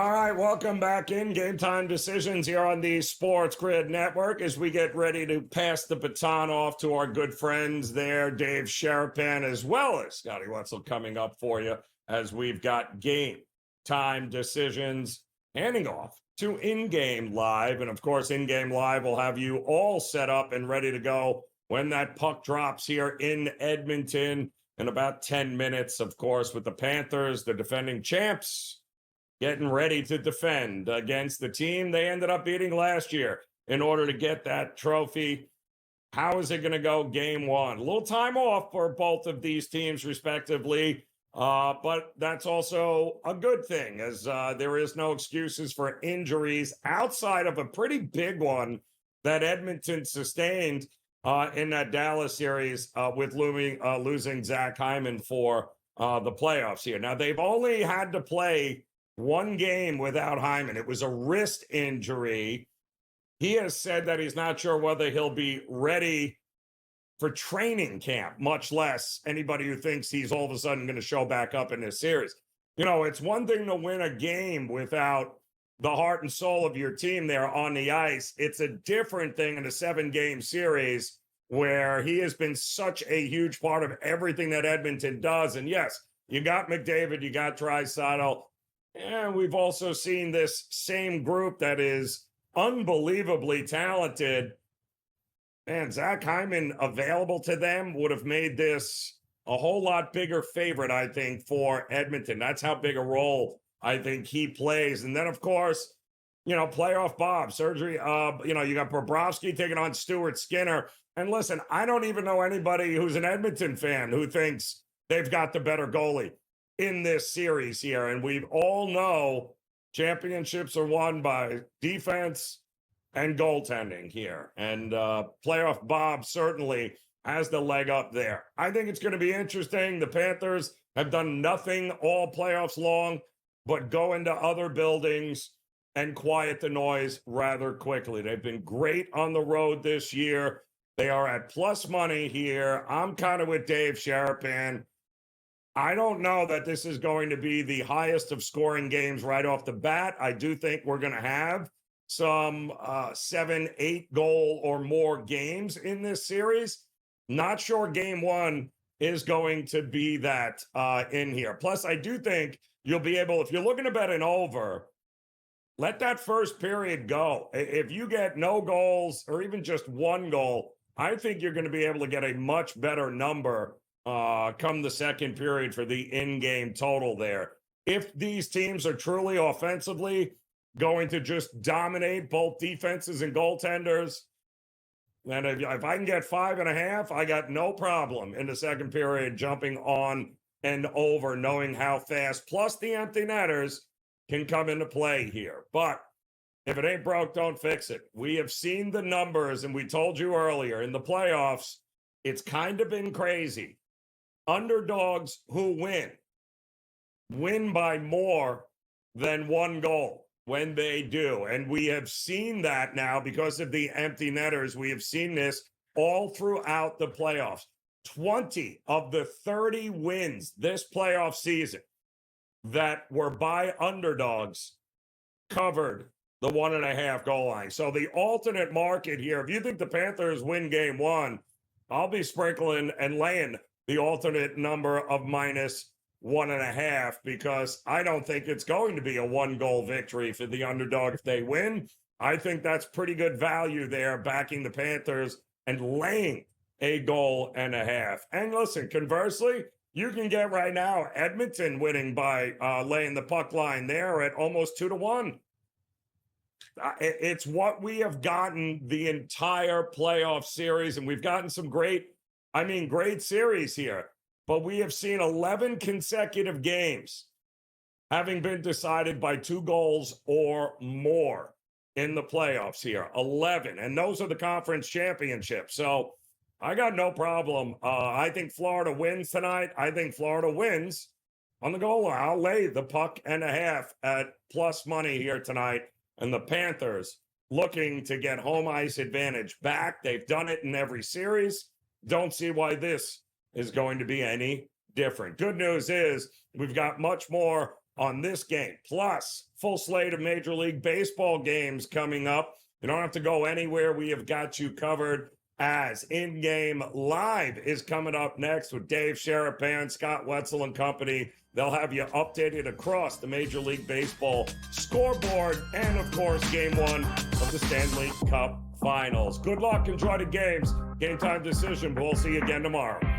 All right, welcome back in Game Time Decisions here on the Sports Grid Network as we get ready to pass the baton off to our good friends there, Dave Sharapan, as well as Scotty Wetzel coming up for you as we've got Game Time Decisions handing off to In-Game Live. And of course, In-Game Live will have you all set up and ready to go when that puck drops here in Edmonton in about 10 minutes, of course, with the Panthers, the defending champs, getting ready to defend against the team they ended up beating last year in order to get that trophy. How is it going to go game one? A little time off for both of these teams, respectively, but that's also a good thing, as there is no excuses for injuries outside of a pretty big one that Edmonton sustained in that Dallas series with losing Zach Hyman for the playoffs here. Now, they've only had to play one game without Hyman. It was a wrist injury. He has said that he's not sure whether he'll be ready for training camp, much less anybody who thinks he's all of a sudden going to show back up in this series. You know, it's one thing to win a game without the heart and soul of your team there on the ice. It's a different thing in a 7-game series where he has been such a huge part of everything that Edmonton does. And yes, you got McDavid, you got Draisaitl. And we've also seen this same group that is unbelievably talented. Man, Zach Hyman available to them would have made this a whole lot bigger favorite, I think, for Edmonton. That's how big a role I think he plays. And then, of course, you know, playoff Bob, surgery. You know, you got Bobrovsky taking on Stuart Skinner. And listen, I don't even know anybody who's an Edmonton fan who thinks they've got the better goalie in this series here. And we all know championships are won by defense and goaltending here. And playoff Bob certainly has the leg up there. I think it's going to be interesting. The Panthers have done nothing all playoffs long but go into other buildings and quiet the noise rather quickly. They've been great on the road this year. They are at plus money here. I'm kind of with Dave Sharapan. I don't know that this is going to be the highest of scoring games right off the bat. I do think we're going to have some 7-8 goal or more games in this series. Not sure game one is going to be that in here. Plus, I do think you'll be able, if you're looking to bet an over, let that first period go. If you get no goals or even just one goal, I think you're going to be able to get a much better number come the second period for the in-game total there. If these teams are truly offensively going to just dominate both defenses and goaltenders, then if I can get 5.5, I got no problem in the second period jumping on and over, knowing how fast, plus the empty netters, can come into play here. But if it ain't broke, don't fix it. We have seen the numbers, and we told you earlier, in the playoffs, it's kind of been crazy. Underdogs who win by more than one goal when they do. And we have seen that now because of the empty netters. We have seen this all throughout the playoffs. 20 of the 30 wins this playoff season that were by underdogs covered the 1.5 goal line. So the alternate market here, if you think the Panthers win game one, I'll be sprinkling and laying the alternate number of -1.5, because I don't think it's going to be a 1-goal victory for the underdog if they win. I think that's pretty good value there, backing the Panthers and laying a 1.5 goals. And listen, conversely, you can get right now Edmonton winning by laying the puck line there at almost 2-1. It's what we have gotten the entire playoff series, and we've gotten some great series here. But we have seen 11 consecutive games having been decided by 2 goals or more in the playoffs here. 11. And those are the conference championships. So I got no problem. I think Florida wins tonight. I think Florida wins on the goal line. I'll lay the 1.5 at plus money here tonight. And the Panthers looking to get home ice advantage back. They've done it in every series. Don't see why this is going to be any different. Good news is we've got much more on this game. Plus, full slate of Major League Baseball games coming up. You don't have to go anywhere. We have got you covered, as In Game Live is coming up next with Dave Sharapan, Scott Wetzel and company. They'll have you updated across the Major League Baseball scoreboard and, of course, Game 1 of the Stanley Cup Finals. Good luck. Enjoy the games. Game Time Decision. We'll see you again tomorrow.